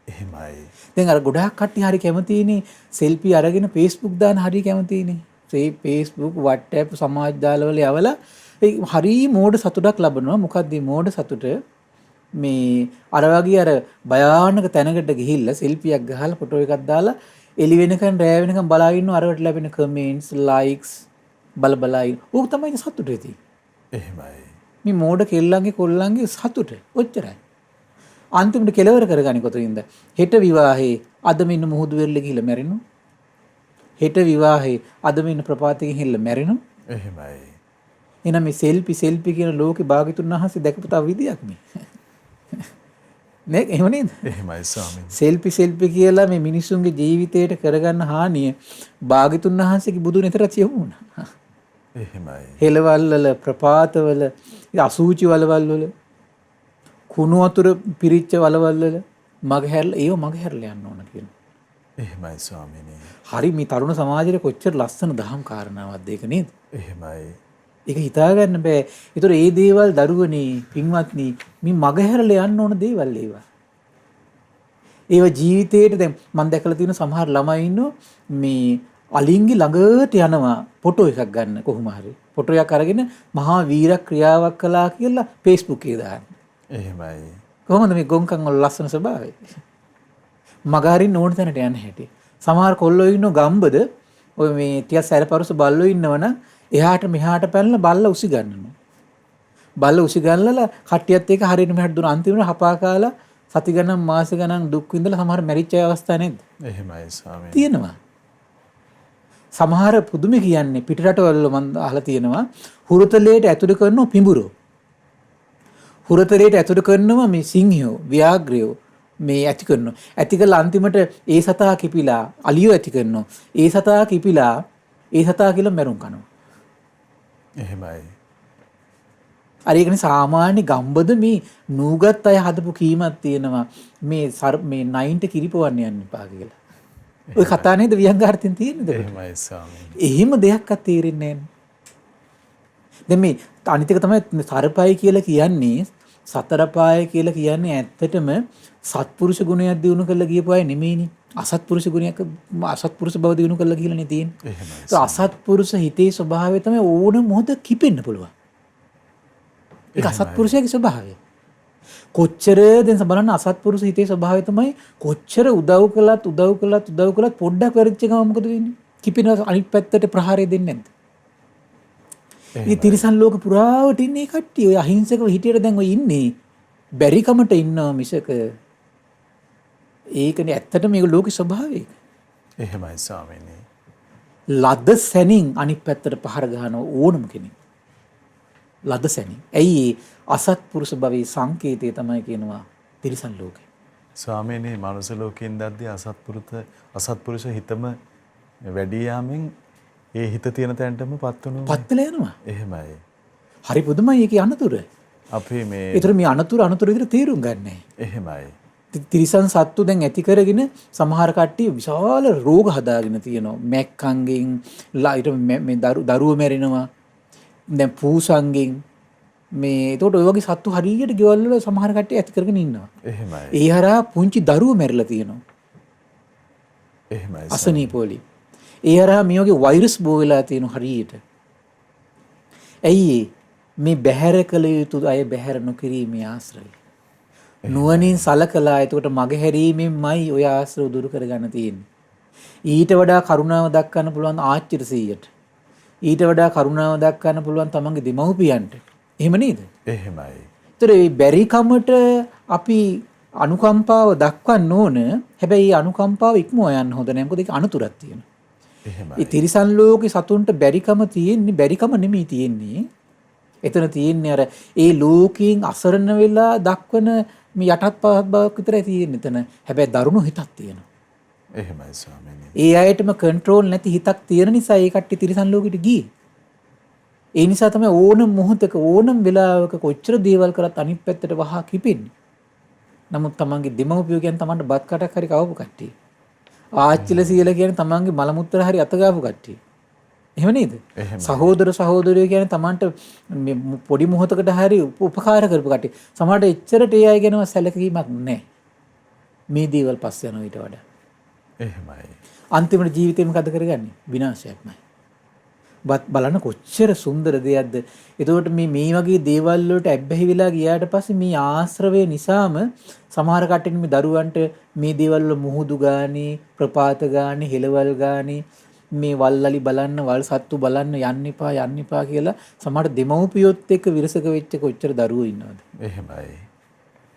එහෙමයි. දැන් අර ගොඩාක් කට්ටිය හරි කැමතිනේ සෙල්ෆි අරගෙන Facebook දාන හරි කැමතිනේ. Facebook WhatsApp සමාජ ජාලවල යවලා හරි මෝඩ සතුටක් ලබනවා. මොකක්ද මේ මෝඩ සතුට? මේ අර වගේ අර භයානක තැනකට ගිහිල්ලා සෙල්ෆියක් ගහලා ෆොටෝ එකක් දාලා එළි වෙනකන් රෑ වෙනකන් බලාගෙන ඉන්න අරවට ලැබෙන කමෙන්ට්ස් ලයික්ස් බලයි. ඕක තමයි සතුට ඇති. එහෙමයි. මේ මෝඩ කෙල්ලන්ගේ කොල්ලන්ගේ සතුට ඔච්චරයි. අන්තිමට කෙලවර කරගන්නේ කොතනින්ද? හෙට විවාහේ අදම ඉන්න මුහුදු වෙරළ ගිහිල්ලා මැරෙනවා. හෙට විවාහේ අදම ඉන්න ප්‍රපාතයෙන් ගිහිල්ලා මැරෙනවා. එහෙමයි. එහෙනම් මේ සෙල්ෆි කියන ලෝකේ භාග්‍යතුන් වහන්සේ දැකපු තව විදියක් මේ. නේ එහෙම නේද? එහෙමයි ස්වාමීනි. සෙල්ෆි කියලා මේ මිනිසුන්ගේ ජීවිතයට කරගන්න හානිය භාග්‍යතුන් වහන්සේගේ බුදුන් එතරම් යොමු වුණා. එහෙමයි. හෙළවල් වල ප්‍රපාතවල අසූචි වලවල් වල කුණු වතුර පිරිච්ච වලවල් වල මගහැරලා යන්න ඕන කියන. එහෙමයි ස්වාමීනි. හරි මේ තරුණ සමාජයේ කොච්චර ලස්සන දහම් කාරණාවක්ද ඒක නේද? එහෙමයි. ඒක හිතාගන්න බෑ. ඒතර ඒ දේවල් දරුවනේ පින්වත්නි මේ මගහැරලා යන්න ඕන දේවල් ඒවා. ඒවා ජීවිතේට දැන් මම දැකලා තියෙන සමහර ළමයි ඉන්නෝ මේ අලින්ගේ ළඟට යනවා ෆොටෝ එකක් ගන්න කොහොම හරි. ෆොටෝ එකක් අරගෙන මහා වීර ක්‍රියාවක් කළා කියලා Facebook එකේ දාන්න. එහෙමයි. කොහොමද මේ ගොංකන් වල ලස්සන ස්වභාවය? මගහරින්න ඕන තැනට යන්න හැටි. සමහර කොල්ලෝ ඉන්නෝ ගම්බද ඔය මේ ටිකක් සැරපරුස බල්ලෝ ඉන්නවනම් එහාට මෙහාට පැනලා බල්ලා උසි ගන්නවා. බල්ලා උසි ගන්නලා කට්ටියත් එක්ක හරියට මෙහාට දුන අන්තිමට හපා කාලා සති ගණන් මාස ගණන් දුක් විඳලා සමහර මැරිච්ච අවස්ථා නේද? එහෙමයි ස්වාමීනි. තියෙනවා. සමහර පුදුමේ කියන්නේ පිටරටවල මම අහලා තියෙනවා හුරතලයට ඇතුළු කරන පිඹුරෝ. හුරතලයට ඇතුළු කරනවා මේ සිංහයෝ, ව්‍යාග්‍රයෝ මේ ඇති කරනවා. ඇති කළා අන්තිමට ඒ සතා කිපිලා අලියෝ ඇති කරනවා. ඒ සතා කිපිලා ඒ සතා කියලා මැරුම් කනවා. එහෙමයි. අර ඒකනේ සාමාන්‍ය ගම්බද මේ නූගත් අය හදපු කීමක් තියෙනවා මේ මේ 9ට කිරිපවන්න යන්න එපා කියලා. ඔය කතා නේද ව්‍යංගාර්ථයෙන් තියෙන්නේ? එහෙමයි ස්වාමීනි. එහෙම දෙයක්වත් තේරෙන්නේ නැහැ. දැන් මේ අනිත් එක තමයි සරපයි කියලා කියන්නේ සතරපාය කියලා කියන්නේ ඇත්තටම සත්පුරුෂ ගුණයක් දිනු කරලා ගියපු අය නෙමෙයිනේ. අසත්පුරුෂ ගුණයක් අසත්පුරුෂ බව දිනු කරලා කියලානේ තියෙන්නේ. එහෙමයි. ඒ අසත්පුරුෂ හිතේ ස්වභාවය තමයි ඕන මොහොත කිපෙන්න පුළුවන්. ඒක අසත්පුරුෂයාගේ ස්වභාවය. කොච්චර දැන් බලන්න අසත්පුරුෂ හිතේ ස්වභාවය තමයි කොච්චර උදව් කළත් පොඩ්ඩක් වැරදිච්ච ගමන් මොකද වෙන්නේ? කිපින අනිත් පැත්තට ප්‍රහාරය දෙන්නේ නැද්ද? මේ තිරිසන් ලෝක පුරාවට ඉන්නේ කට්ටිය ඔය අහිංසකව හිටියට දැන් ඔය ඉන්නේ බැරිකමට ඉන්නවා මිසක ඒකනේ ඇත්තටම මේක ලෝකේ ස්වභාවය. එහෙමයි ස්වාමීනි. ලද සැනින් අනිත් පැත්තට පහර ගහන ඕනම කෙනෙක්. ලද සැනින්. ඇයි අසත්පුරුෂ භවයේ සංකේතය තමයි කියනවා තිරිසන් ලෝකේ. ස්වාමීනි මනුස්ස ලෝකෙින් දැද්දී අසත්පුරුෂ හිතම වැඩි යාමෙන් ඒ හිත තියෙන තැනටම පත්වල යනවා. එහෙමයි. හරි පුදුමයි ඒකේ අනතුර. අපි මේ ඒතර මේ අනතුර විදිහට තේරුම් ගන්නෑ. එහෙමයි. තිරිසන් සත්තු දැන් ඇති කරගෙන සමහර කට්ටිය විශාල රෝග හදාගෙන තියෙනවා. මැක්කන්ගෙන් මේ දරුවෝ මැරෙනවා. දැන් පූසන්ගෙන් මේ ඒතකොට ඔය වගේ සත්තු හරියට ගෙවල් වල සමහර කට්ටිය ඇති කරගෙන ඉන්නවා. එහෙමයි. ඒ හරහා පුංචි දරුවෝ මැරිලා තියෙනවා. එහෙමයි. අසනීපෝලි. ඒ හරහා මේ වගේ වෛරස් බෝ වෙලා තියෙනවා හරියට. ඇයි මේ බැහැර කළ යුතු අය බැහැර නොකිරීමේ ආශ්‍රය. නුවණින් සලකලා එතකොට මගහැරීමෙන්මයි ඔය ආශ්‍රව දුරු කරගන්න තියෙන්නේ. ඊට වඩා කරුණාව දක්වන්න පුළුවන් ආච්චිට 100ට. ඊට වඩා කරුණාව දක්වන්න පුළුවන් තමන්ගේ දෙමව්පියන්ට. එහෙම නේද? එහෙමයි. ඒතර මේ බැරිකමට අපි අනුකම්පාව දක්වන්න ඕන. හැබැයි අනුකම්පාව ඉක්මව යන්න හොඳ නැහැ. මොකද ඒක අනුතුරක් තියෙනවා. එහෙමයි. ඒ තිරිසන් ලෝකේ සතුන්ට බැරිකම තියෙන්නේ බැරිකම නෙමෙයි තියෙන්නේ. එතන තියෙන්නේ අර ඒ ලෝකයෙන් අසරණ වෙලා දක්වන මේ යටත් පහත් බවක් විතරයි තියෙන්නේ එතන. හැබැයි දරුණු හිතක් තියෙනවා. එහෙමයි ස්වාමීනි. ඒ අයටම කන්ට්‍රෝල් නැති හිතක් තියෙන නිසා ඒ කට්ටිය තිරිසන් ලෝකෙට ගියේ. ඒ නිසා තමයි ඕනම මොහොතක ඕනම වෙලාවක කොච්චර දේවල් කරත් අනිත් පැත්තට වහා කිපෙන්නේ. නමුත් තමන්ගේ දෙමව්පියෝ කියන්නේ තමන්ට බත් කටක් හරි කවපු කට්ටිය. ආච්චිල සීල කියන්නේ තමන්ගේ මල මුත්‍රා හරි අත ගාපු කට්ටිය. එහෙම නේද? සහෝදර සහෝදරියෝ කියන්නේ තමන්ට මේ පොඩි මොහොතකට හරි උපකාර කරපු කට්ටිය. සමහරට එච්චරට ඒ අය ගැනව සැලකීමක් නැහැ. මේ දේවල් පස්ස යනවා ඊට වඩා. එහෙමයි. අන්තිමට ජීවිතේ මොකද කරගන්නේ? විනාශයක්මයි. බලන්න කොච්චර සුන්දර දෙයක්ද. එතකොට මේ වගේ දේවල් වලට ඇබ්බැහි වෙලා ගියාට පස්සේ මේ ආශ්‍රවය නිසාම සමහර කට්ටිය මේ දරුවන්ට මේ දේවල් වල මුහුදු ගානේ, ප්‍රපාත ගානේ, හෙළවල් ගානේ, මේ වල්ලලි බලන්න, වල් සත්තු බලන්න යන්න එපා කියලා සමහර දෙමව්පියොත් එක්ක විරසක වෙච්ච කොච්චර දරුවෝ ඉන්නවද? එහෙමයි.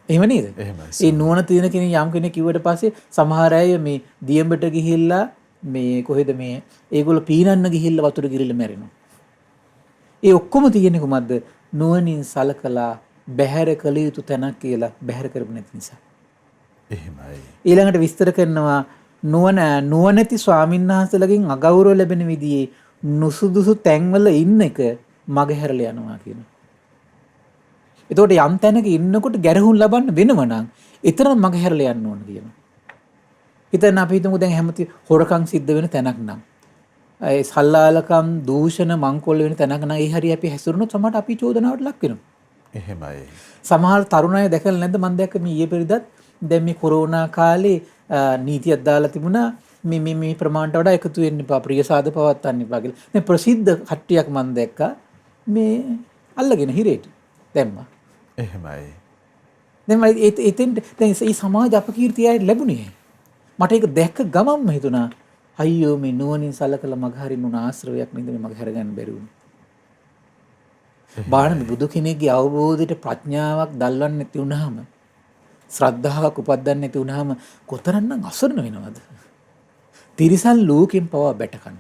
එහෙම නේද? එහෙමයි. ඒ නුවණ තියෙන කෙනෙක් යම් කෙනෙක් කිව්වට පස්සේ සමහර අය මේ දියඹට ගිහිල්ලා මේ කොහෙද මේ ඒගොල්ලෝ පීනන්න ගිහිල්ලා වතුර ගිරිල්ල මැරෙනවා. ඒ ඔක්කොම තියෙන්නේ කොහමද? නුවණින් සලකලා බැහැර කළ යුතු තැනක් කියලා බැහැර කරපු නැති නිසා. එහෙමයි. ඊළඟට විස්තර කරනවා නුවණැති ස්වාමින්වහන්සේලාගෙන් අගෞරව ලැබෙන විදිහේ නුසුදුසු තැන්වල ඉන්න එක මගහැරලා යනවා කියනවා. එතකොට යම් තැනක ඉන්නකොට ගැරහුම් ලබන්න වෙනව නම් එතරම් මගහැරලා යන්න ඕන කියනවා. හිතන්න අපි හිතමු දැන් හැමති හොරකම් සිද්ධ වෙන තැනක් නම් ඒ සල්ලාලකම් දූෂණ මංකොල්ල වෙන තැනක නම් ඒ හරිය අපි හැසිරුණොත් සමහරට අපි චෝදනාවට ලක් වෙනවා. එහෙමයි. සමහර තරුණ අය දැකලා නැද්ද? මම දැක්ක මේ ඊයේ පෙරේදත් දැන් මේ කොරෝනා කාලේ නීතියක් දාලා තිබුණා මේ ප්‍රමාණයට වඩා එකතු වෙන්න එපා, ප්‍රිය සාද පවත්වන්න එපා කියලා. දැන් ප්‍රසිද්ධ කට්ටියක් මම දැක්කා මේ අල්ලගෙන හිරේට දැම්මා. එහෙමයි. දැන් මම එතෙන් දැන් මේ සමාජ අපකීර්තිය ලැබුණේ. මට ඒක දැක්ක ගමන්ම හිතුණා අයියෝ මේ නුවණින් සලකලා මග හරින්න උන ආශ්‍රවයක් නේද මේ මග හැරගන්න බැරි වුනේ. බාහම බුදු කෙනෙක්ගේ අවබෝධයට ප්‍රඥාවක් දල්වන්නේ නැති වුනහම ශ්‍රද්ධාවක් උපදින්න නැති වුනහම කොතරම්නම් අසරණ වෙනවද? තිරිසන් ලෝකෙන් පවා බැටකන.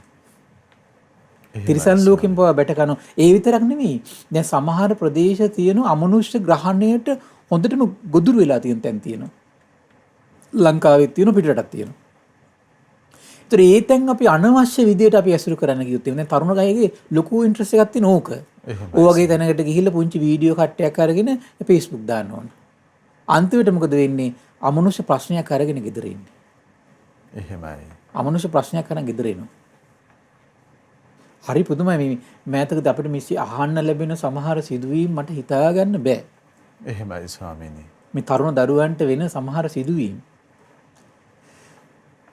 තිරිසන් ලෝකෙන් පවා බැටකන. ඒ විතරක් නෙමෙයි. දැන් සමහර ප්‍රදේශ තියෙන අමනුෂ්‍ය ග්‍රහණයට හොඳටම ගොදුරු වෙලා තියෙන තැන් තියෙනවා. ලංකාවෙත් තියෙන පිටරටත් තියෙනවා. ඒතර ඒ තැන් අපි අනවශ්‍ය විදියට අපි ඇසුරු කරන්න ගියොත් දැන් තරුණ ගහගේ ලොකු ඉන්ට්‍රස්ට් එකක් තියෙන ඕක. ඔය වගේ තැනකට ගිහිල්ලා පුංචි වීඩියෝ කට්ටයක් අරගෙන Facebook දාන්න ඕන. අන්තිමට මොකද වෙන්නේ? අමනුෂ්‍ය ප්‍රශ්නයක් අරගෙන ගෙදර ඉන්නේ. එහෙමයි. අමනුෂ්‍ය ප්‍රශ්නයක් අරන් ගෙදර එනවා. හරි පුදුමයි මේ මෑතකද අපිට මේ අහන්න ලැබෙන සමහර සිදුවීම් මට හිතා ගන්න බෑ. එහෙමයි ස්වාමීනි. මේ තරුණ දරුවන්ට වෙන සමහර සිදුවීම්.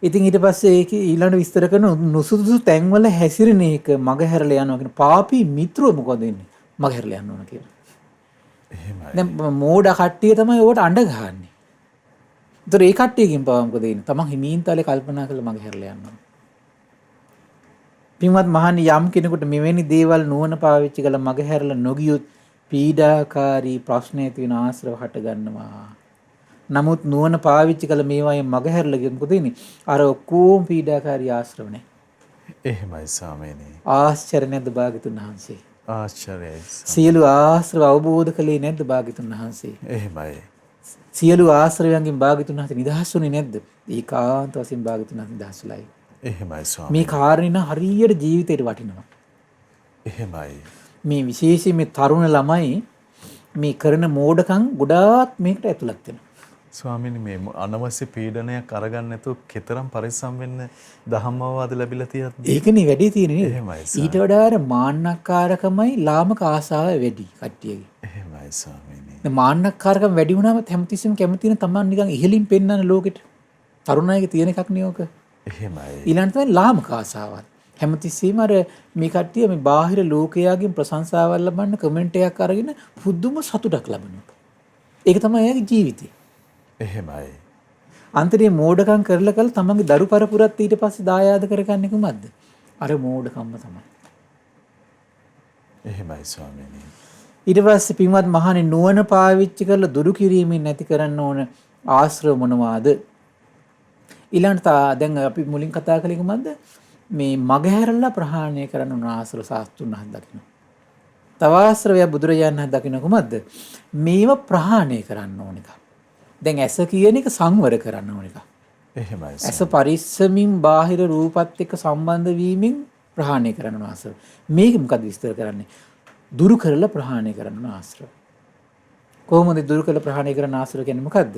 ඉතින් ඊට පස්සේ ඒක ඊළඟ විස්තර කරන නුසුදුසු තැන්වල හැසිරෙන එක මගහැරලා යනවා කියන පාපී මිත්‍රෝ මොකද වෙන්නේ? මගහැරලා යන්න ඕන කියලා. එහෙමයි. දැන් මෝඩ කට්ටිය තමයි ඕකට අඬ ගහන්නේ. ඒතර ඒ කට්ටියකින් පවා මොකද වෙන්නේ? තමන් හිමීන්තාලේ කල්පනා කරලා මගහැරලා යන්න ඕන. පින්වත් මහණනි යම් කෙනෙකුට මෙවැනි දේවල් නුවණ පාවිච්චි කරලා මගහැරලා නොගියොත් පීඩාකාරී ප්‍රශ්න ඇති වෙන ආශ්‍රව හට ගන්නවා. නමුත් නුවණ පාවිච්චි කළ මේවායින් මගහැරලා ගියොත් මොකද වෙන්නේ? අර ඔක්කොම පීඩාකාරී ආශ්‍රව නැහැ. එහෙමයි ස්වාමීනි. ආශ්චර්ය නැද්ද භාග්‍යතුන් වහන්සේ? ආශ්චර්යයි. සියලු ආශ්‍රව අවබෝධ කළේ නැද්ද භාග්‍යතුන් වහන්සේ? එහෙමයි. සියලු ආශ්‍රවයන්ගෙන් භාග්‍යතුන් වහන්සේ නිදහස් වුණේ නැද්ද? ඒකාන්ත වශයෙන් භාග්‍යතුන් වහන්සේ නිදහස් වෙලායි. එහෙමයි ස්වාමීනි. මේ කාරණේ හරියට ජීවිතේට වටිනවා. එහෙමයි. මේ විශේෂයෙන් මේ තරුණ ළමයි මේ කරන මෝඩකම් ගොඩාක් මේකට ඇතුළත් වෙනවා. ස්වාමීනි මේ අනවශ්‍ය පීඩනයක් අරගන්න නැතුව කෙතරම් පරිස්සම් වෙන්න ධම්මවවාද ලැබිලා තියෙනවද? ඒකනේ වැඩි තියෙන්නේ නේද? එහෙමයි ඊට වඩා අර මාන්නක්කාරකමයි ලාමක ආසාව වැඩි කට්ටියගේ. එහෙමයි ස්වාමීනි. දැන් මාන්නක්කාරකම් වැඩි වුණාම හැමතිස්සෙම කැමති වෙන තමන් නිකන් ඉහළින් පෙන්නන ලෝකෙට. තරුණයිගේ තියෙන එකක් නේ ඕක. එහෙමයි. ඊළඟට තමයි ලාමක ආසාවල්. හැමතිස්සෙම අර මේ කට්ටිය මේ බාහිර ලෝකයාගෙන් ප්‍රශංසාවල් ලබන්න කමෙන්ට් එකක් අරගෙන පුදුම සතුටක් ලබනවා. ඒක තමයි එයාගේ ජීවිතේ. එහෙමයි. අන්තරේ මෝඩකම් කරලා තමන්ගේ දරු පරපුරත් ඊට පස්සේ දායාද කරගන්නේ කොහමද? අර මෝඩකම්ම තමයි. එහෙමයි ස්වාමීනි. ඊට පස්සේ පින්වත් මහණේ නුවණ පාවිච්චි කරලා දුරු කිරීමෙන් නැති කරන්න ඕන ආශ්‍රව මොනවාද? ඊළඟට දැන් අපි මුලින් කතා කළේ කොහමද? මේ මගහැරලා ප්‍රහාණය කරන්න ඕන ආශ්‍රව සාස්තුන් හද දකින්න. තව ආශ්‍රවය බුදුරජාණන් හද දකින්න කොහමද? මේව ප්‍රහාණය කරන්න ඕන එක. දැන් ඇස කියන එක සංවර කරන්න ඕන එක. එහෙමයි. ඇස පරිස්සමින් බාහිර රූපත් එක්ක සම්බන්ධ වීමෙන් ප්‍රහාණය කරන්න ආශ්‍රව. මේක මොකද විස්තර කරන්නේ? දුරු කරලා ප්‍රහාණය කරන්න ආශ්‍රව. කොහොමද දුරු කරලා ප්‍රහාණය කරන්න ආශ්‍රව කියන්නේ මොකද්ද?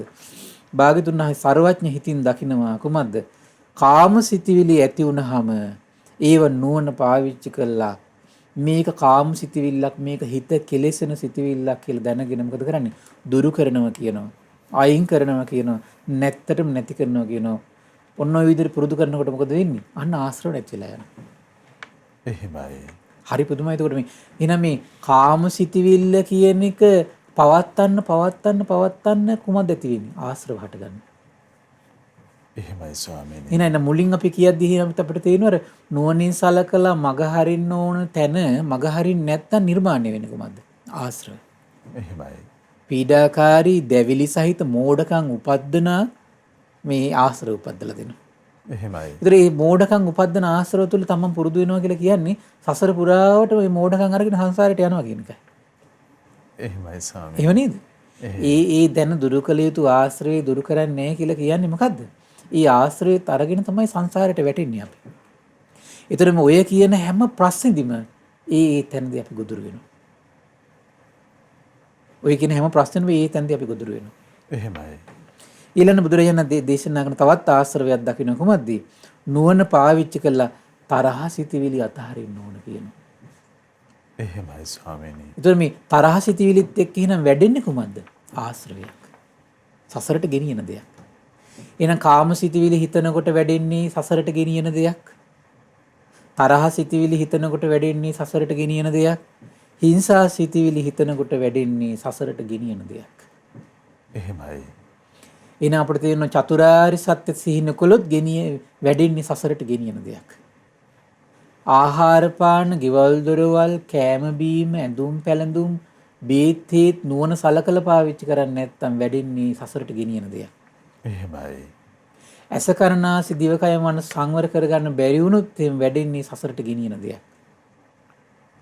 භාග්‍යතුන් වහන්සේ ਸਰවඥ හිතින් දකිනවා කුමක්ද? කාම සිතිවිලි ඇති වුනහම ඒව නුවණ පාවිච්චි කළා මේක කාම සිතිවිල්ලක් මේක හිත කෙලෙසෙන සිතිවිල්ලක් කියලා දැනගෙන මොකද කරන්නේ? දුරු කරනවා කියනවා. අයින් කරනවා කියනවා. නැත්තටම නැති කරනවා කියනවා. ඔන්න ඔය විදිහට පුරුදු කරනකොට මොකද වෙන්නේ? අන්න ආශ්‍රව නැති වෙලා යනවා. එහෙමයි. හරි පුදුමයි. එතකොට මේ එහෙනම් මේ කාම සිතිවිල්ල කියන එක පවත්තන්න කුමක්ද ඇති වෙන්නේ? ආශ්‍රව හටගන්න. එහෙමයි ස්වාමීනි. එහෙනම් මුලින් අපි කියද්දී එහෙනම් අපිට තේරෙනවා නුවණින් සලකලා මග හරින්න ඕන තැන මග හරින්න නැත්තම් නිර්මාණය වෙන්නේ කුමක්ද? ආශ්‍රව. එහෙමයි. පීඩාකාරී දැවිලි සහිත මෝඩකම් උපද්දන මේ ආශ්‍රව උපද්දලා දෙනවා. එහෙමයි. ඒතර මේ මෝඩකම් උපද්දන ආශ්‍රව තුල තමන් පුරුදු වෙනවා කියලා කියන්නේ සසර පුරාවට මේ මෝඩකම් අරගෙන සංසාරයට යනවා කියන එකයි. එහෙමයි ස්වාමීනි. එහෙම නේද? ඒ දැන දුරු කළ යුතු ආශ්‍රවේ දුරු කරන්නේ නැහැ කියලා කියන්නේ මොකද්ද? ඒ ආශ්‍රයත් අරගෙන තමයි සංසාරයට වැටෙන්නේ අපි. ඒතරම ඔය කියන හැම ප්‍රශ්නෙදිම ඒ තැනදී අපි ගොදුරු වෙනවා. ඔය කියන හැම ප්‍රශ්නෙම ඒ තැනදී අපි ගොදුරු වෙනවා. එහෙමයි. ඊළඟ බුදුරජාණන් දේශනා කරන තවත් ආශ්‍රවයක් දකින්න කොහොමද? නුවණ පාවිච්චි කළා තරහ සිටිවිලි අතහරින්න ඕන කියනවා. එහෙමයි ස්වාමීනි. ඒතර මේ තරහ සිටිවිලිත් එක්ක එහෙනම් වැඩෙන්නේ කොහොමද? ආශ්‍රවයක්. සසරට ගෙනියන දෙයක්. එහෙනම් කාම සිටිවිලි හිතනකොට වැඩෙන්නේ සසරට ගෙනියන දෙයක්. තරහ සිටිවිලි හිතනකොට වැඩෙන්නේ සසරට ගෙනියන දෙයක්. හිංසා සිටිවිලි හිතනකොට වැඩෙන්නේ සසරට ගෙනියන දෙයක්. එහෙමයි. එන අපිට තියෙන චතුරාර්ය සත්‍ය සිහින කළොත් වැඩෙන්නේ සසරට ගෙනියන දෙයක්. ආහාර පාන, ගෙවල් දොරවල්, කෑම බීම, ඇඳුම් පැළඳුම්, බේත් හේත් නුවණ සලකලා පාවිච්චි කරන්නේ නැත්නම් වැඩෙන්නේ සසරට ගෙනියන දෙයක්. එහෙමයි. ඇස කරනාසි දිවකය මන සංවර කරගන්න බැරි වුණොත් එහෙම වැඩෙන්නේ සසරට ගෙනියන දෙයක්.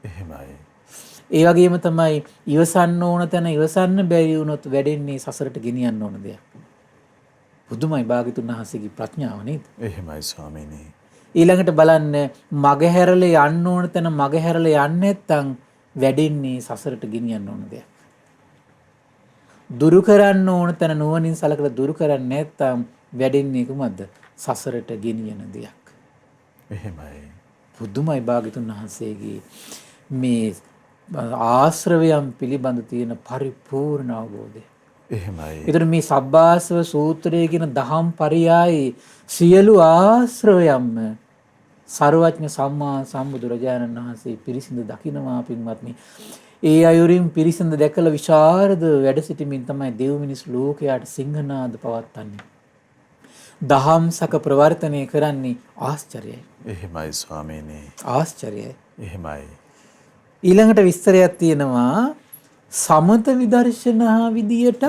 එහෙමයි. ඒ වගේම තමයි ඉවසන්න ඕන තැන ඉවසන්න බැරි වුණොත් වැඩෙන්නේ සසරට ගෙනියන්න ඕන දෙයක්. බුදුමයි භාග්‍යතුන් වහන්සේගේ ප්‍රඥාව නේද? එහෙමයි ස්වාමීනි. ඊළඟට බලන්න මග හැරලා යන්න ඕන තැන මග හැරලා යන්නේ නැත්නම් වැඩෙන්නේ සසරට ගෙනියන්න ඕන දෙයක්. දුරු කරන්න ඕන තැන නුවණින් සලකලා දුරු කරන්නේ නැත්නම් වැඩෙන්නේ කුමක්ද? සසරට ගෙනියන දෙයක්. එහෙමයි. බුදුමයි භාග්‍යතුන් වහන්සේගේ මේ ආශ්‍රවයන් පිළිබඳ තියෙන පරිපූර්ණ අවබෝධය. එහෙමයි. ඒතර මේ සබ්බාසව සූත්‍රයේ කියන දහම් පරයයි සියලු ආශ්‍රවයන්ම සර්වඥ සම්මා සම්බුදුරජාණන් වහන්සේ පිරිසිඳ දකිනවා පින්වත්නි. ඒ අයුරින් පිරිසිඳ දැකලා විශාරද වැඩ සිටමින් තමයි දෙව් මිනිස් ලෝකයට සිංහනාද පවත්වන්නේ. දහම්සක ප්‍රවර්තනය කරන්නේ ආශ්චර්යයි. එහෙමයි ස්වාමීනි. ආශ්චර්යයි. එහෙමයි. ඊළඟට විස්තරයක් තියෙනවා සමත විදර්ශනා විදියට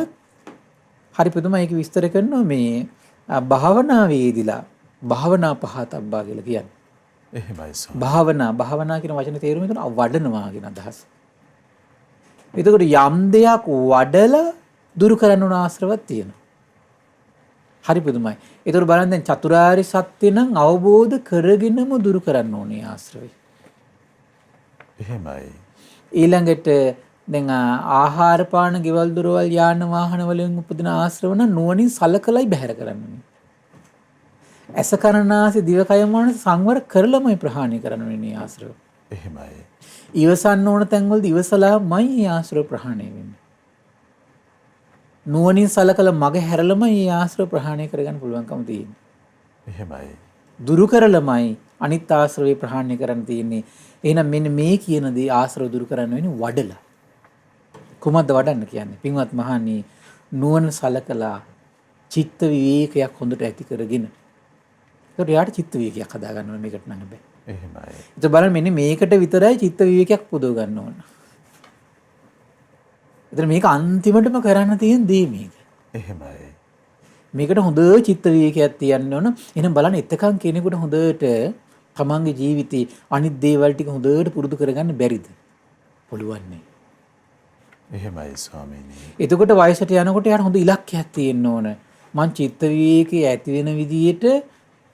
හරි පුදුමයි. ඒක විස්තර කරනවා මේ භාවනාවේදීලා භාවනා පහතබ්බා කියලා කියන්නේ. එහෙමයි ස්වාමීනි. භාවනා කියන වචනේ තේරුම එතන වඩනවා කියන අදහස. එතකොට යම් දෙයක් වඩලා දුරු කරන්න උන ආශ්‍රවක් තියෙනවා. හරි පුදුමයි. එතකොට බලන්න දැන් චතුරාර්ය සත්‍ය නම් අවබෝධ කරගෙනම දුරු කරන්න ඕනේ ආශ්‍රවය. එහෙමයි. ඊළඟට දැන් ආහාර පාන ගෙවල් දොරවල් යාන වාහන වලින් උපදින ආශ්‍රව නම් නුවණින් සලකලයි බැහැර කරන්නේ. ඇස කරනාසි දිවකය මනස සංවර කරලමයි ප්‍රහාණය කරන්න මේ ආශ්‍රව. එහෙමයි. ඉවසන්න ඕන තැන්වලදී ඉවසලාමයි මේ ආශ්‍රව ප්‍රහාණය වෙන්නේ. නුවණින් සලකලා මග හැරලමයි මේ ආශ්‍රව ප්‍රහාණය කරගන්න පුළුවන්කම තියෙන්නේ. එහෙමයි. දුරු කරලමයි අනිත් ආශ්‍රවේ ප්‍රහාණය කරන්න තියෙන්නේ. එහෙනම් මෙන්න මේ කියන දේ ආශ්‍රව දුරු කරන්න වෙන්නේ වඩලා. කොහොමද වඩන්න කියන්නේ? පින්වත් මහණනි නුවණ සලකලා චිත්ත විවේකයක් හොඳට ඇති කරගෙන. ඒකට යාට චිත්ත විවේකයක් හදා ගන්න ඕනේ මේකට නම් බෑ. එහෙමයි. ඒක බලන්න මෙන්න මේකට විතරයි චිත්ත විවේකයක් පුදව ගන්න ඕන. ඒතර මේක අන්තිමටම කරන්න තියෙන දේ මේක. එහෙමයි. මේකට හොඳ චිත්ත විවේකයක් තියන්න ඕන. එහෙනම් බලන්න එතකන් කෙනෙකුට හොඳට තමන්ගේ ජීවිතේ අනිත් දේවල් ටික හොඳට පුරුදු කරගන්න බැරිද? පුළුවන් නේ. එහෙමයි ස්වාමීනි. එතකොට වයසට යනකොට යාට හොඳ ඉලක්කයක් තියෙන්න ඕන. මං චිත්ත විවේකයේ ඇති වෙන විදියට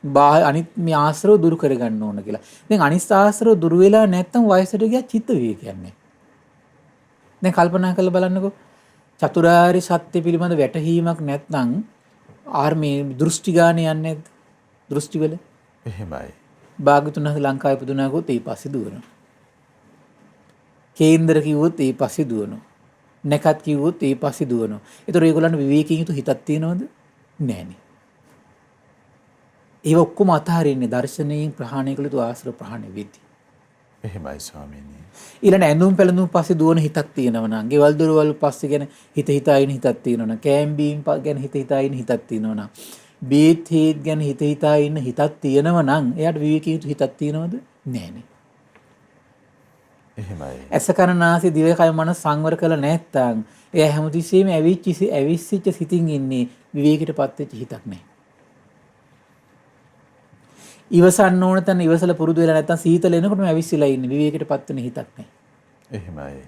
අනිත් මේ ආශ්‍රව දුරු කරගන්න ඕන කියලා. දැන් අනිත් ආශ්‍රව දුරු වෙලා නැත්තම් වයසට ගියා චිත්ත විවේකයක් නැහැ. දැන් කල්පනා කරලා බලන්නකෝ. චතුරාර්ය සත්‍ය පිළිබඳ වැටහීමක් නැත්නම් ආර්මේ දෘෂ්ටි ගාන යන්නේ නැද්ද? දෘෂ්ටිවල. එහෙමයි. භාග්‍යතුන් වහන්සේ ලංකාවේ පුදුනා ගොත් ඒ පස්සේ දුවනවා. කේන්දර කිව්වොත් ඒ පස්සේ දුවනවා. නැකත් කිව්වොත් ඒ පස්සේ දුවනවා. ඒතර ඒගොල්ලන්ට විවේකයෙන් යුතු හිතක් තියෙනවද? නැහැනේ. ඒ ඔක්කොම අතහරින්නේ දර්ශනයෙන් ප්‍රහාණය කළ යුතු ආශ්‍රව ප්‍රහාණය වෙද්දී. එහෙමයි ස්වාමීනි. ඊළඟ ඇඳුම් පැළඳුම් පස්සේ දුවන හිතක් තියෙනවා නම්, ගෙවල් දොරවල් පස්සේ ගැන හිත හිතා ඉන්න හිතක් තියෙනවා නම්, කෑම් බීම් ගැන හිත හිතා ඉන්න හිතක් තියෙනවා නම්, බේත් හේත් ගැන හිත හිතා ඉන්න හිතක් තියෙනවා නම්, එයාට විවේකී යුතු හිතක් තියෙනවද? නැහැනේ. එහෙමයි. ඇස කන නාසය දිව කය මනස සංවර කළ නැත්නම් එයා හැමතිස්සෙම ඇවිස්සිච්ච සිතින් ඉන්නේ විවේකයටපත් වෙච්ච හිතක් නැහැ. ඉවසන්න ඕන තැන ඉවසලා පුරුදු වෙලා නැත්නම් සීතල එනකොටම ඇවිස්සලා ඉන්නේ විවේකයටපත් වෙන හිතක් නැහැ. එහෙමයි.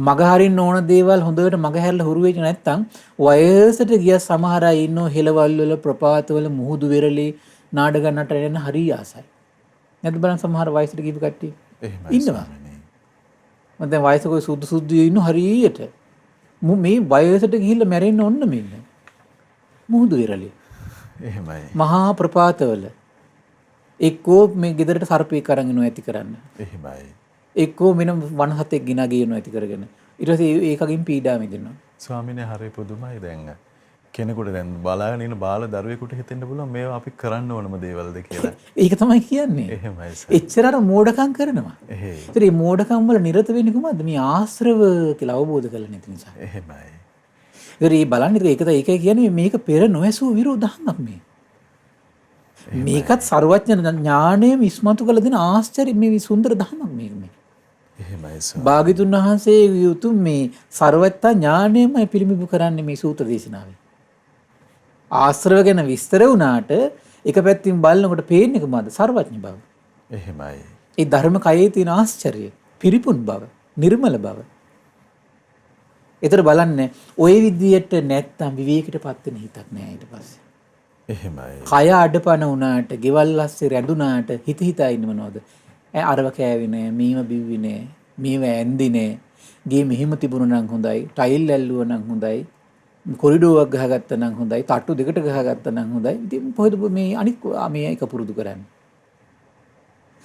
මග හරින්න ඕන දේවල් හොඳට මග හැරලා හුරු වෙච්ච නැත්නම් වයසට ගිය සමහර අය ඉන්නෝ හෙළවල් වල ප්‍රපාතවල මුහුදු වෙරළේ නාඩගම් නටන හරි ආසයි. නැත්නම් බලන්න සමහර වයසට ගිහපු කට්ටිය එහෙමයි ඉන්නවා. ස්වාමීනි. මම දැන් වයසක සුදු ඉන්න හරියට මේ වයසට ගිහිල්ලා මැරෙන්න ඕන මෙන්න. මුහුදු වෙරළේ. එහෙමයි. මහා ප්‍රපාතවල එක්කෝ මේ ගෙදරට සර්පෙක් අරන් එනවා ඇති කරන්න. එහෙමයි. එක්කෝ මෙන්න වනහතෙක් ගිනා ගේනවා ඇති කරගෙන. ඊට පස්සේ ඒකකින් පීඩා මිදෙනවා. ස්වාමීනි හරි පුදුමයි දැන්. කෙනෙකුට දැන් බලාගෙන ඉන්න බාල දරුවෙකුට හිතෙන්න පුළුවන් මේවා අපි කරන්න ඕනම දේවල්ද කියලා. ඒක තමයි කියන්නේ. එහෙමයි සර්. එච්චර අර මෝඩකම් කරනවා. එහෙයි. ඒතර මේ මෝඩකම් වල නිරත වෙන්නේ කොහොමද? මේ ආශ්‍රව කියලා අවබෝධ කරලා නැති නිසා. එහෙමයි. ඒතර මේ බලන්න ඒකයි කියන්නේ මේක පෙර නොඇසූ විරෝධහමක් මේ. මේකත් ਸਰවඥ ඥාණයම ඉස්මතු කළ දෙන ආශ්චර්ය මේ සුන්දර ධර්මයක් මේක. එහෙමයි සර්. භාග්‍යතුන් වහන්සේ යුතුම් මේ ਸਰවඥ ඥාණයමයි පිළිඹු කරන්නේ මේ සූත්‍ර දේශනාවේ. ආශ්‍රව ගැන විස්තර වුණාට එක පැත්තින් බලනකොට පේන්නේ කොහමද? ਸਰවඥ බව. එහෙමයි. ඒ ධර්ම කයේ තියෙන ආශ්චර්ය, පිරිපුන් බව, නිර්මල බව. ඒතර බලන්න ওই විදියට නැත්තම් විවේකයටපත් වෙන හිතක් නෑ ඊට පස්සේ. එහෙමයි. කය අඩපණ වුණාට, ගෙවල් ලස්සේ රැඳුණාට හිත හිතා ඉන්න මොනවද? අරව කෑවේ නෑ, මීම බිව්වේ නෑ, මීව ඇන්දි නෑ. ගේ මෙහිම තිබුණා නම් හොඳයි, ටයිල් ඇල්ලුවා නම් හොඳයි, කොරිඩෝවක් ගහගත්තා නම් හොඳයි, තට්ටු දෙකට ගහගත්තා නම් හොඳයි. ඉතින් කොහෙද මේ අනික් මේ එක පුරුදු කරන්නේ?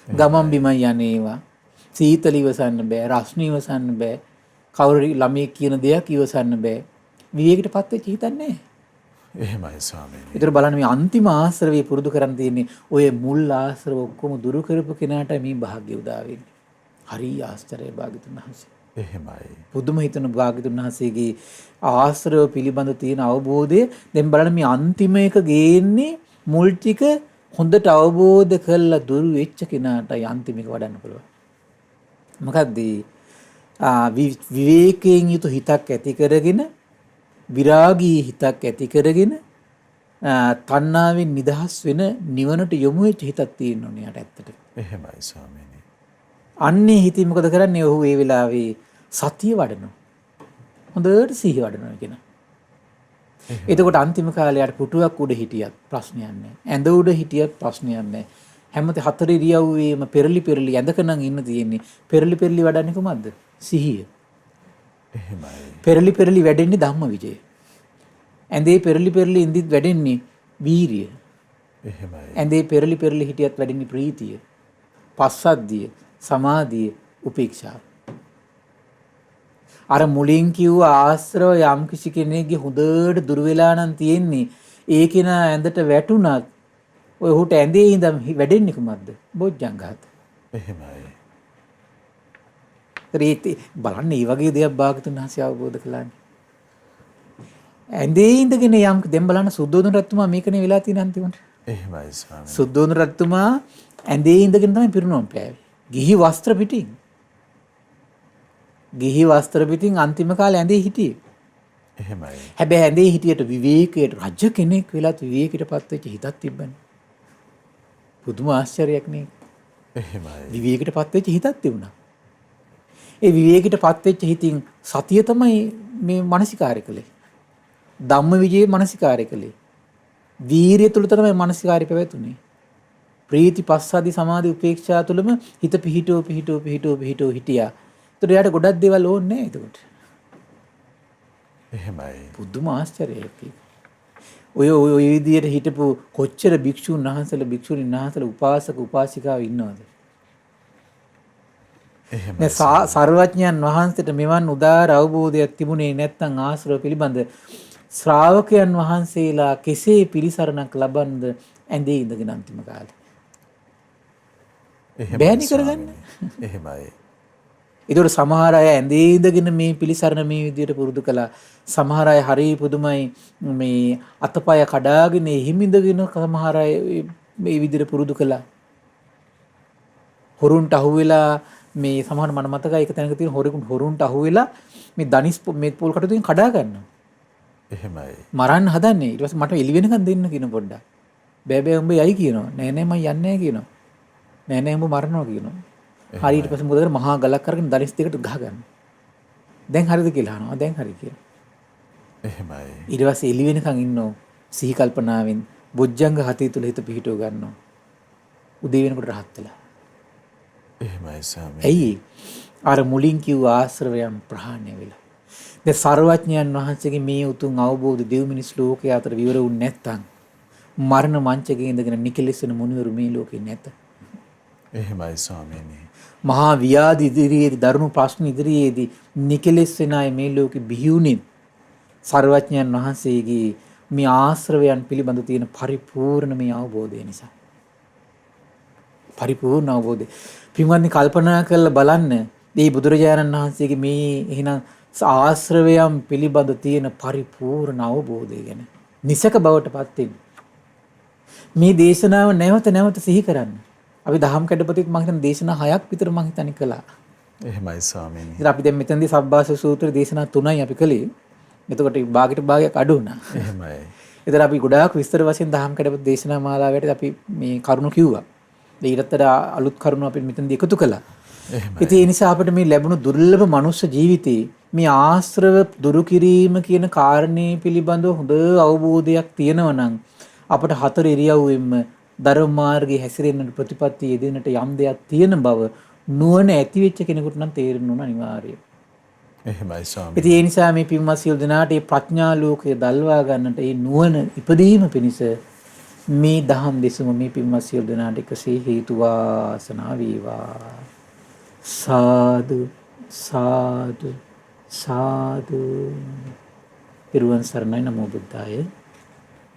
ගමන් බිමන් යන්නේවා. සීතල ඉවසන්න බෑ, රස්න ඉවසන්න බෑ. කවුරු ළමයෙක් කියන දෙයක් ඉවසන්න බෑ. විවේකයටපත් වෙච්ච හිතක් නෑ. එහෙමයි ස්වාමීනි. ඒතර බලන්න මේ අන්තිම ආශ්‍රවේ පුරුදු කරන් තියෙන්නේ ඔය මුල් ආශ්‍රව ඔක්කොම දුරු කරපු කෙනාට මේ භාග්‍ය උදා වෙන්නේ. හරි ආශ්චර්යයි භාග්‍යතුන් වහන්සේ. එහෙමයි. පුදුම හිතන භාග්‍යතුන් වහන්සේගේ ආශ්‍රව පිළිබඳ තියෙන අවබෝධය දැන් බලන්න මේ අන්තිම එක ගේන්නේ මුල් ටික හොඳට අවබෝධ කරලා දුරු වෙච්ච කෙනාටයි අන්තිම එක වඩන්න පුළුවන්. මොකද්ද? විවේකයෙන් යුතු හිතක් ඇති කරගෙන විරාගී හිතක් ඇති කරගෙන තණ්හාවෙන් නිදහස් වෙන නිවනට යොමු වෙච්ච හිතක් තියෙන්න ඕනේ යට ඇත්තට. එහෙමයි ස්වාමීනි. අන්නේ හිතින් මොකද කරන්නේ? ඔහු ඒ වෙලාවේ සතිය වඩනවා. හොඳට සිහිය වඩනවා කියන. එතකොට අන්තිම කාලේ පුටුවක් උඩ හිටියත් ප්‍රශ්නයක් නැහැ. ඇඳ උඩ හිටියත් ප්‍රශ්නයක් නැහැ. හැමතේ හතර ඉරියව්වේම පෙරලි ඇඳක නම් ඉන්න තියෙන්නේ. පෙරලි වඩන්නේ කොහමද? සිහිය. එහෙමයි. පෙරලි වැඩෙන්නේ ධම්ම විජය. ඇඳේ පෙරලි ඉඳිත් වැඩෙන්නේ වීරිය. එහෙමයි. ඇඳේ පෙරලි හිටියත් වැඩෙන්නේ ප්‍රීතිය, පස්සද්ධිය, සමාධිය, උපේක්ෂාව. අර මුලින් කිව්ව ආශ්‍රව යම් කිසි කෙනෙක්ගේ හොඳට දුර වෙලා නම් තියෙන්නේ ඒ කෙනා ඇඳට වැටුණත් ඔය හුට ඇඳේ ඉඳන් වැඩෙන්නේ කොහමද? බොජ්ජංගහත. එහෙමයි. ඒත් බලන්න මේ වගේ දෙයක් භාගතුන් වහන්සේ අවබෝධ කළානේ. ඇඳේ ඉඳගෙන යම් දැන් බලන්න සුද්ධෝදන රජතුමා මේකනේ වෙලා තියෙන අන්තිමට. එහෙමයි ස්වාමීනි. සුද්ධෝදන රජතුමා ඇඳේ ඉඳගෙන තමයි පිරුණම් පෑවේ. ගිහි වස්ත්‍ර පිටින් අන්තිම කාලේ ඇඳේ හිටියේ. එහෙමයි. හැබැයි ඇඳේ හිටියට විවේකයට රජ කෙනෙක් වෙලත් විවේකයටපත් වෙච්ච හිතක් තිබ්බනේ. පුදුම ආශ්චර්යයක් නේ. එහෙමයි. විවේකයටපත් වෙච්ච හිතක් තිබුණා. ඒ විවේකයටපත් වෙච්ච හිතින් සතිය තමයි මේ මානසිකාරය කළේ. ධම්ම විජේ මානසිකාරය කළේ. වීරිය තුල තමයි මානසිකාරය පැවතුනේ. ප්‍රීති පස්සද්ධි සමාධි උපේක්ෂා තුලම හිත පිහිටෝ හිටියා. ඒතර යාට ගොඩක් දේවල් ඕනේ නැහැ එතකොට. එහෙමයි. පුදුම ආශ්චර්යයක් ඒක. ඔය විදියට හිටපු කොච්චර භික්ෂුන් වහන්සේලා භික්ෂුණීන් වහන්සේලා උපාසක උපාසිකාව ඉන්නවද? එහෙමයි. දැන් සර්වඥයන් වහන්සේට මෙවන් උදාර අවබෝධයක් තිබුණේ නැත්නම් ආශ්‍රව පිළිබඳ ශ්‍රාවකයන් වහන්සේලා කෙසේ පිළිසරණක් ලබන්නද ඇඳේ ඉඳගෙන අන්තිම කාලේ. බෑනි කරගන්න. එහෙමයි. ඒතකොට සමහර අය ඇඳේ ඉඳගෙන මේ පිළිසරණ මේ විදියට පුරුදු කළා. සමහර අය හරි පුදුමයි මේ අතපය කඩාගෙන හිමිඳගෙන සමහර අය මේ විදියට පුරුදු කළා. හොරුන්ට අහුවෙලා මේ සමහර මන මතකයි එක තැනක තියෙන හොරුන්ට අහුවෙලා මේ දනිස් මේ පොල් කටුවෙන් කඩා ගන්නවා. එහෙමයි. මරන්න හදන්නේ. ඊට පස්සේ මට එළි වෙනකන් දෙන්න කියන පොඩ්ඩක්. බෑ බෑ උඹ යයි කියනවා. නෑ නෑ මම යන්නේ නෑ කියනවා. නෑ නෑ උඹ මරනවා කියනවා. හරි ඊට පස්සේ මොකද මහා ගලක් අරගෙන දනිස් දෙකට ගහ ගන්නවා. දැන් හරිද කියලා අහනවා. දැන් හරි කියලා. එහෙමයි. ඊට පස්සේ එළි වෙනකන් ඉන්නෝ සිහි කල්පනාවෙන් බොජ්ජංග හතේ තුල හිත පිහිටව ගන්නවා. උදේ වෙනකොට රහත් වෙලා. එහෙමයි ස්වාමී. ඇයි අර මුලින් කිව්ව ආශ්‍රවයන් ප්‍රහාණය වෙලා. දැන් සර්වඥයන් වහන්සේගේ මේ උතුම් අවබෝධ දෙව් මිනිස් ලෝකයේ අතර විවර වුනේ නැත්තම් මරණ මංචකේ ඉඳගෙන නිකලෙස් වෙන මුනිවරු මේ ලෝකේ නැත. එහෙමයි ස්වාමීනි. මහා ව්‍යාධි ඉදිරියේදී දරුණු ප්‍රශ්න ඉදිරියේදී නිකලෙස් වෙන අය මේ ලෝකෙ බිහි වුණේ සර්වඥයන් වහන්සේගේ මේ ආශ්‍රවයන් පිළිබඳ තියෙන පරිපූර්ණ මේ අවබෝධය නිසා. පරිපූර්ණ අවබෝධය. පින්වත්නි කල්පනා කරලා බලන්න මේ බුදුරජාණන් වහන්සේගේ මේ එහෙනම් ආශ්‍රවයන් පිළිබඳ තියෙන පරිපූර්ණ අවබෝධය ගැන නිසක බවට පත් වෙන්න. මේ දේශනාව නැවත නැවත සිහි කරන්න. අපි දහම් කැඩපතිත් මම හිතන දේශනා 6ක් විතර මම හිතන්නේ කළා. එහෙමයි ස්වාමීනි. ඉතින් අපි දැන් මෙතනදී සබ්බාස සූත්‍ර දේශනා 3යි අපි කළේ. එතකොට භාගයට භාගයක් අඩු වුණා. එහෙමයි. ඒතර අපි ගොඩාක් විස්තර වශයෙන් දහම් කැඩපත දේශනා මාලාවට අපි මේ කරුණු කිව්වා. ඊටතර අලුත් කරුණු අපි මෙතනදී එකතු කළා. ඉතින් ඒ නිසා අපිට මේ ලැබුණු දුර්ලභ මනුෂ්‍ය ජීවිතේ මේ ආශ්‍රව දුරු කිරීම කියන කාරණේ පිළිබඳව හොඳ අවබෝධයක් තියෙනවා නම් අපිට හතර ඉරියව්වෙන්ම ධර්ම මාර්ගයේ හැසිරෙන්නට ප්‍රතිපත්ති යෙදෙන්නට යම් දෙයක් තියෙන බව නුවණ ඇති වෙච්ච කෙනෙකුට නම් තේරෙන්න ඕන අනිවාර්යයෙන්. එහෙමයි ස්වාමී. ඉතින් ඒ නිසා මේ පින්වත් සියලු දෙනාට මේ ප්‍රඥා ලෝකය දල්වා ගන්නට මේ නුවණ ඉපදීම පිණිස මේ දහම් දෙසම මේ පින්වත් සියලු දෙනාට එකසේ හේතු වාසනා වේවා. සාදු සාදු සාදු. පිරුවන් සරණයි. නමෝ බුද්ධාය.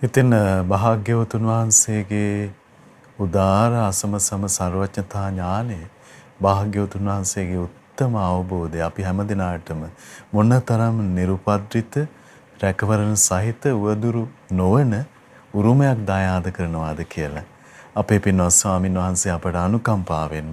ඉතින් භාග්‍යවතුන් වහන්සේගේ උදාර අසමසම සර්වඥතා ඥානය භාග්‍යවතුන් වහන්සේගේ උත්තම අවබෝධය අපි හැම දිනාටම මොනතරම් නිරුපද්‍රිත රැකවරණ සහිත උවදුරු නොවන උරුමයක් දායාද කරනවාද කියලා අපේ පින්වත් ස්වාමින් වහන්සේ අපට අනුකම්පාවෙන්ම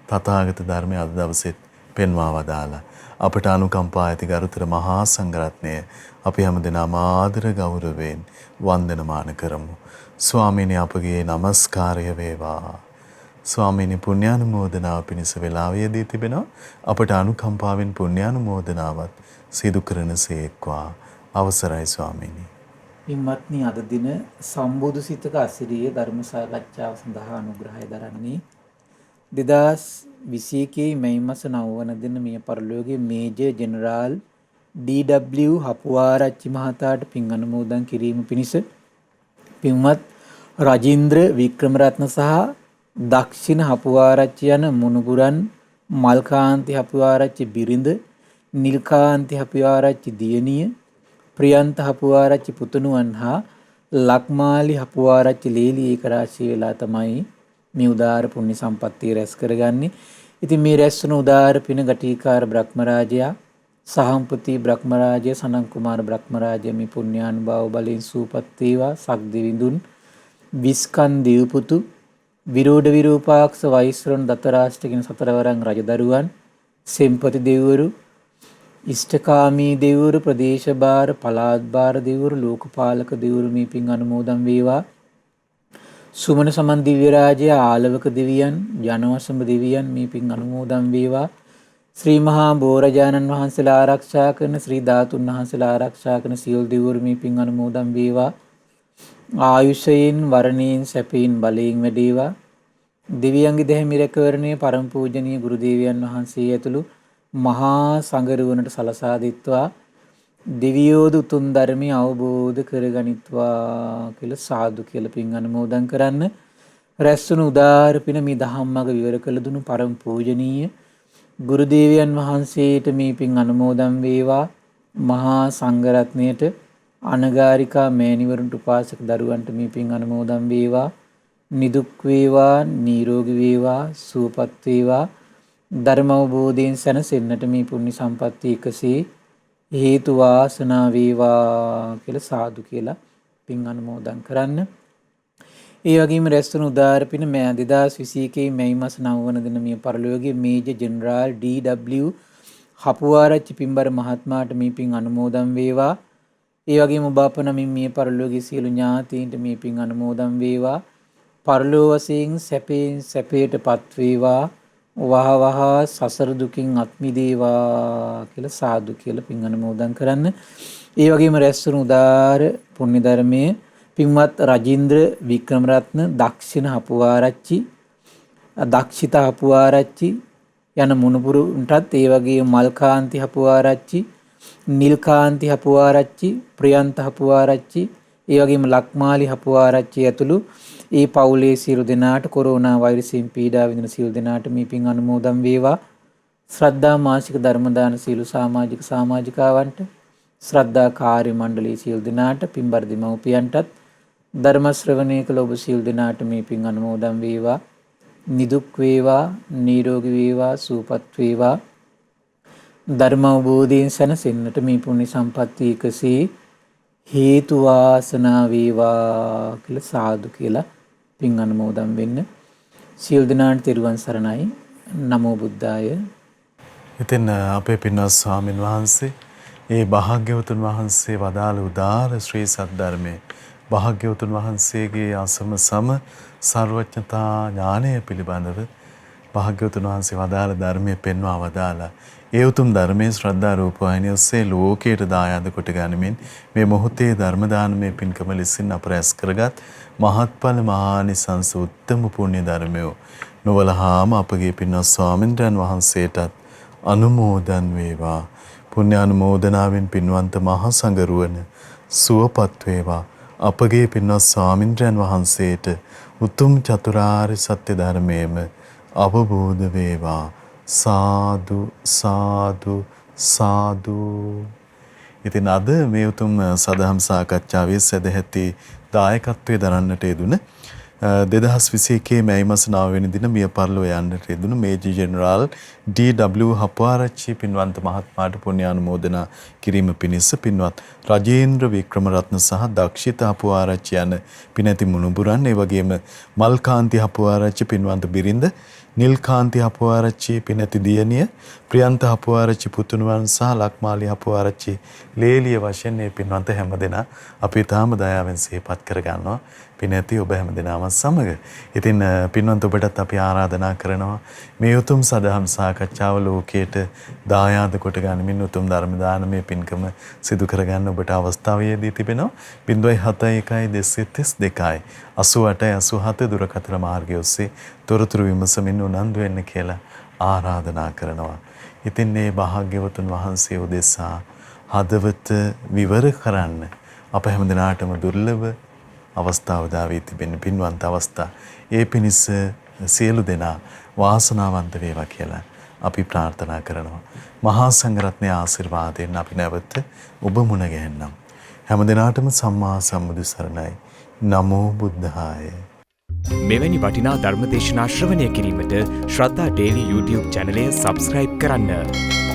තථාගත ධර්මය අද දවසෙත් පෙන්වා වදාලා අපට අනුකම්පා ඇති ගරුතර මහා සංඝරත්නය අපි හැමදෙනාම ආදර ගෞරවයෙන් වන්දනමාන කරමු. ස්වාමීනි අපගේ নমස්කාරය වේවා. ස්වාමීනි පුණ්‍යානුමෝදනාව පිණිස වේලාව යෙදී තිබෙනවා. අපට අනුකම්පාවෙන් පුණ්‍යානුමෝදනාවත් සිදු කරනසේක්වා. අවසරයි ස්වාමීනි. පින්වත්නි අද දින සම්බුදු සිතක අසිරිය ධර්ම සාකච්ඡාව සඳහා අනුග්‍රහය දරන්නේ 2021 මැයි මාස 9 වන දින මිය පරලෝකයේ මේජර් ජෙනරාල් ඩී.ඩබ්ලිව් හපුආරච්චි මහතාට පින් අනුමෝදන් කිරීම පිණිස පින්වත් රජින්ද්‍ර වික්‍රමරත්න සහ දක්ෂිණ හපුආරච්චි යන මුණුබුරන් මල්කාන්ති හපුආරච්චි බිරිඳ නිල්කාන්ති හපුආරච්චි දියණිය ප්‍රියන්ත හපුආරච්චි පුතුණුවන් හා ලක්මාලි හපුආරච්චි ලේලි ඒකරාශී වෙලා තමයි මේ උදාාර පුණ්‍ය සම්පත්තිය රැස් කරගන්නේ. ඉතින් මේ රැස් වුණු උදාාර පින ගටිකාර බ්‍රහ්මරාජයා සහම්පති බ්‍රහ්මරාජය සනන් කුමාර බ්‍රහ්මරාජය මේ පුණ්‍යානුභාව බලෙන් සූපත් වේවා. සක්දිවිඳුන් විස්කන් දිව්පුතු විරෝධ විරූපාක්ෂ වෛශ්‍රවණ දතරාෂ්ට කියන සතරවරන් රජදරුවන් සෙම්පති දෙවිවරු ඉෂ්ඨකාමී දෙවිවරු ප්‍රදේශ භාර පළාත් භාර දෙවිවරු ලෝකපාලක දෙවිවරු මේ පින් අනුමෝදන් වේවා. සුමන සමන් දිව්‍ය රාජ්‍ය ආලවක දෙවියන් ජනවසම දෙවියන් මේ පින් අනුමෝදන් වේවා. ශ්‍රී මහා බෝරජාණන් වහන්සේලා ආරක්ෂා කරන ශ්‍රී ධාතුන් වහන්සේලා ආරක්ෂා කරන සියලු දෙවිවරු මේ පින් අනුමෝදන් වේවා. ආයුෂයෙන් වරණයෙන් සැපයෙන් බලයෙන් වැඩේවා. දෙවියන්ගේ දෙහිමි රැකවරණයේ පරම පූජනීය ගුරු දේවයන් වහන්සේ ඇතුළු මහා සංගරුවනට සලසා දෙත්වා දෙවියෝද උතුම් ධර්මය අවබෝධ කරගනිත්වා කියලා සාදු කියලා පින් අනුමෝදන් කරන්න. රැස්වුණු උදාර පින මේ දහම් මඟ විවර කළ දුණු පරම පූජනීය ගුරු දේවයන් වහන්සේට මේ පින් අනුමෝදන් වේවා. මහා සංඝරත්නයට අනගාരികා මෑණිවරුන්ට උපාසක දරුවන්ට මේ පින් අනුමෝදන් වේවා. නිදුක් වේවා, නිරෝගී වේවා, සුවපත් වේවා. ධර්ම අවබෝධයෙන් සැනසෙන්නට මේ පුණ්‍ය සම්පත්තිය එකසේ හේතු වාසනා වේවා කියලා සාදු කියලා පින් අනුමෝදන් කරන්න. ඒ වගේම රැස්වුණු උදාර පින 2021 මැයි මාස 9 වන දින මිය පරලෝකීය මේජර් ජෙනරාල් ඩී.ඩබ්ලිව් හපුආරච්චි පින්බර මහත්මයාට මේ පින් අනුමෝදන් වේවා. ඒ වගේම ඔබ අප නමින් මිය පරලෝකීය සියලු ඥාතීන්ට මේ පින් අනුමෝදන් වේවා. පරලෝ වශයෙන් සැපයෙන් සැපයටපත් වේවා. වහ සසර දුකින් අත් මිදේවා කියලා සාදු කියලා පින් අනුමෝදන් කරන්න. ඒ වගේම රැස්වුණු උදාර පුණ්‍ය ධර්මයේ පින්වත් රජින්ද්‍ර වික්‍රමරත්න, දක්ෂිණ හපුආරච්චි, දක්ෂිත හපුආරච්චි යන මුණුපුරුන්ටත්, ඒ වගේම මල්කාන්ති හපුආරච්චි, නිල්කාන්ති හපුආරච්චි, ප්‍රියන්ත හපුආරච්චි, ඒ වගේම ලක්මාලි හපුආරච්චි ඇතුළු ඒ පවුලේ සියලු දෙනාට කොරෝනා වෛරසයෙන් පීඩා විඳින සියලු දෙනාට මේ පින් අනුමෝදන් වේවා. ශ්‍රද්ධා මාසික ධර්ම දාන සියලු සමාජික සමාජිකාවන්ට, ශ්‍රද්ධා කාර්ය මණ්ඩලයේ සියලු දෙනාට, පින්බර දෙමව්පියන්ටත්, ධර්ම ශ්‍රවණය කළ ඔබ සියලු දෙනාට මේ පින් අනුමෝදන් වේවා. නිදුක් වේවා, නිරෝගී වේවා, සුවපත් වේවා. ධර්ම අවබෝධයෙන් සැනසෙන්නට මේ පුණ්‍ය සම්පත්තිය එකසේ හේතු වාසනා වේවා කියලා සාදු කියලා පින් අනුමෝදන් වෙන්න. සියලු දෙනාට තෙරුවන් සරණයි. නමෝ බුද්ධාය. ඉතින් අපේ පින්වත් ස්වාමින් වහන්සේ ඒ භාග්‍යවතුන් වහන්සේ වදාළ උදාර ශ්‍රී සද්ධර්මයේ භාග්‍යවතුන් වහන්සේගේ අසම සම සර්වඥතා ඥානය පිළිබඳව භාග්‍යවතුන් වහන්සේ වදාළ ධර්මයේ පෙන්වා වදාලා ඒ උතුම් ධර්මයේ ශ්‍රද්ධා රූපවාහිනිය ඔස්සේ ලෝකයට දායාද කොට ගනිමින් මේ මොහොතේ ධර්ම දානමය පින්කම ලෙසින් අප රැස් කරගත් මහත්ඵල මහානිසංස උත්තම පුණ්‍ය ධර්මය නොවලහාම අපගේ පින්වත් ස්වාමින්ද්‍රයන් වහන්සේටත් අනුමෝදන් වේවා. පුණ්‍ය අනුමෝදනාවෙන් පින්වන්ත මහා සංඝරුවන සුවපත් වේවා. අපගේ පින්වත් ස්වාමින්ද්‍රයන් වහන්සේට උතුම් චතුරාර්ය සත්‍ය ධර්මයේම අවබෝධ වේවා. සාදු සාදු සාදු. ඉතින් අද මේ උතුම් සදහම් සාකච්ඡාවේ සදැහැති දායකත්වයේ දරන්නට යෙදුන 2021 මැයි මාස 9 වෙනි දින මිය පරලෝ යන්නට යෙදුණු මේජර් ජෙනරාල් ඩී.ඩබ්ලිව් හපුආරච්චි පින්වන්ත මහත්මයාට පුණ්‍ය අනුමෝදනා කිරීම පිණිස පින්වත් රජේන්ද්‍ර වික්‍රමරත්න සහ දක්ෂිත හපුආරච්චි යන පිනැති මුණුබුරන්, ඒ වගේම මල්කාන්ති හපුආරච්චි පින්වන්ත බිරිඳ, නිල්කාන්ති හපුආරච්චි පිනැති දියණිය, ප්‍රියන්ත හපුආරච්චි පුතුණුවන් සහ ලක්මාලි හපුආරච්චි ලේලිය වශයෙන් මේ පින්වන්ත හැමදෙනා අපි තාම දයාවෙන් සිහිපත් කර ගන්නවා. පිනැති ඔබ හැමදෙනාම සමග. ඉතින් පින්වන්ත ඔබටත් අපි ආරාධනා කරනවා මේ උතුම් සදහම් සාකච්ඡාව ලෝකයට දායාද කොට ගනිමින් උතුම් ධර්ම දානමය පින්කම සිදු කරගන්න ඔබට අවස්ථාව යෙදී තිබෙනවා. 071 222 88 දුරකථන මාර්ගය ඔස්සේ තොරතුරු විමසමින් උනන්දු වෙන්න කියලා ආරාධනා කරනවා. ඉතින් මේ භාග්‍යවතුන් වහන්සේ උදෙසා හදවත විවර කරන්න අප හැමදෙනාටම දුර්ලභ අවස්ථාව දා වී තිබෙන පින්වන්ත අවස්ථා. ඒ පිණිස සියලු දෙනා වාසනාවන්ත වේවා කියලා අපි ප්‍රාර්ථනා කරනවා. මහා සංඝරත්නයේ ආශිර්වාදයෙන් අපි නැවත ඔබ මුණ ගැහෙන්නම්. හැමදෙනාටම සම්මා සම්බුදු සරණයි. නමෝ බුද්ධාය. මෙවැනි වටිනා ධර්ම දේශනා ශ්‍රවණය කිරීමට ශ්‍රද්ධා ඩේලි YouTube චැනලය සබ්ස්ක්‍රයිබ් කරන්න.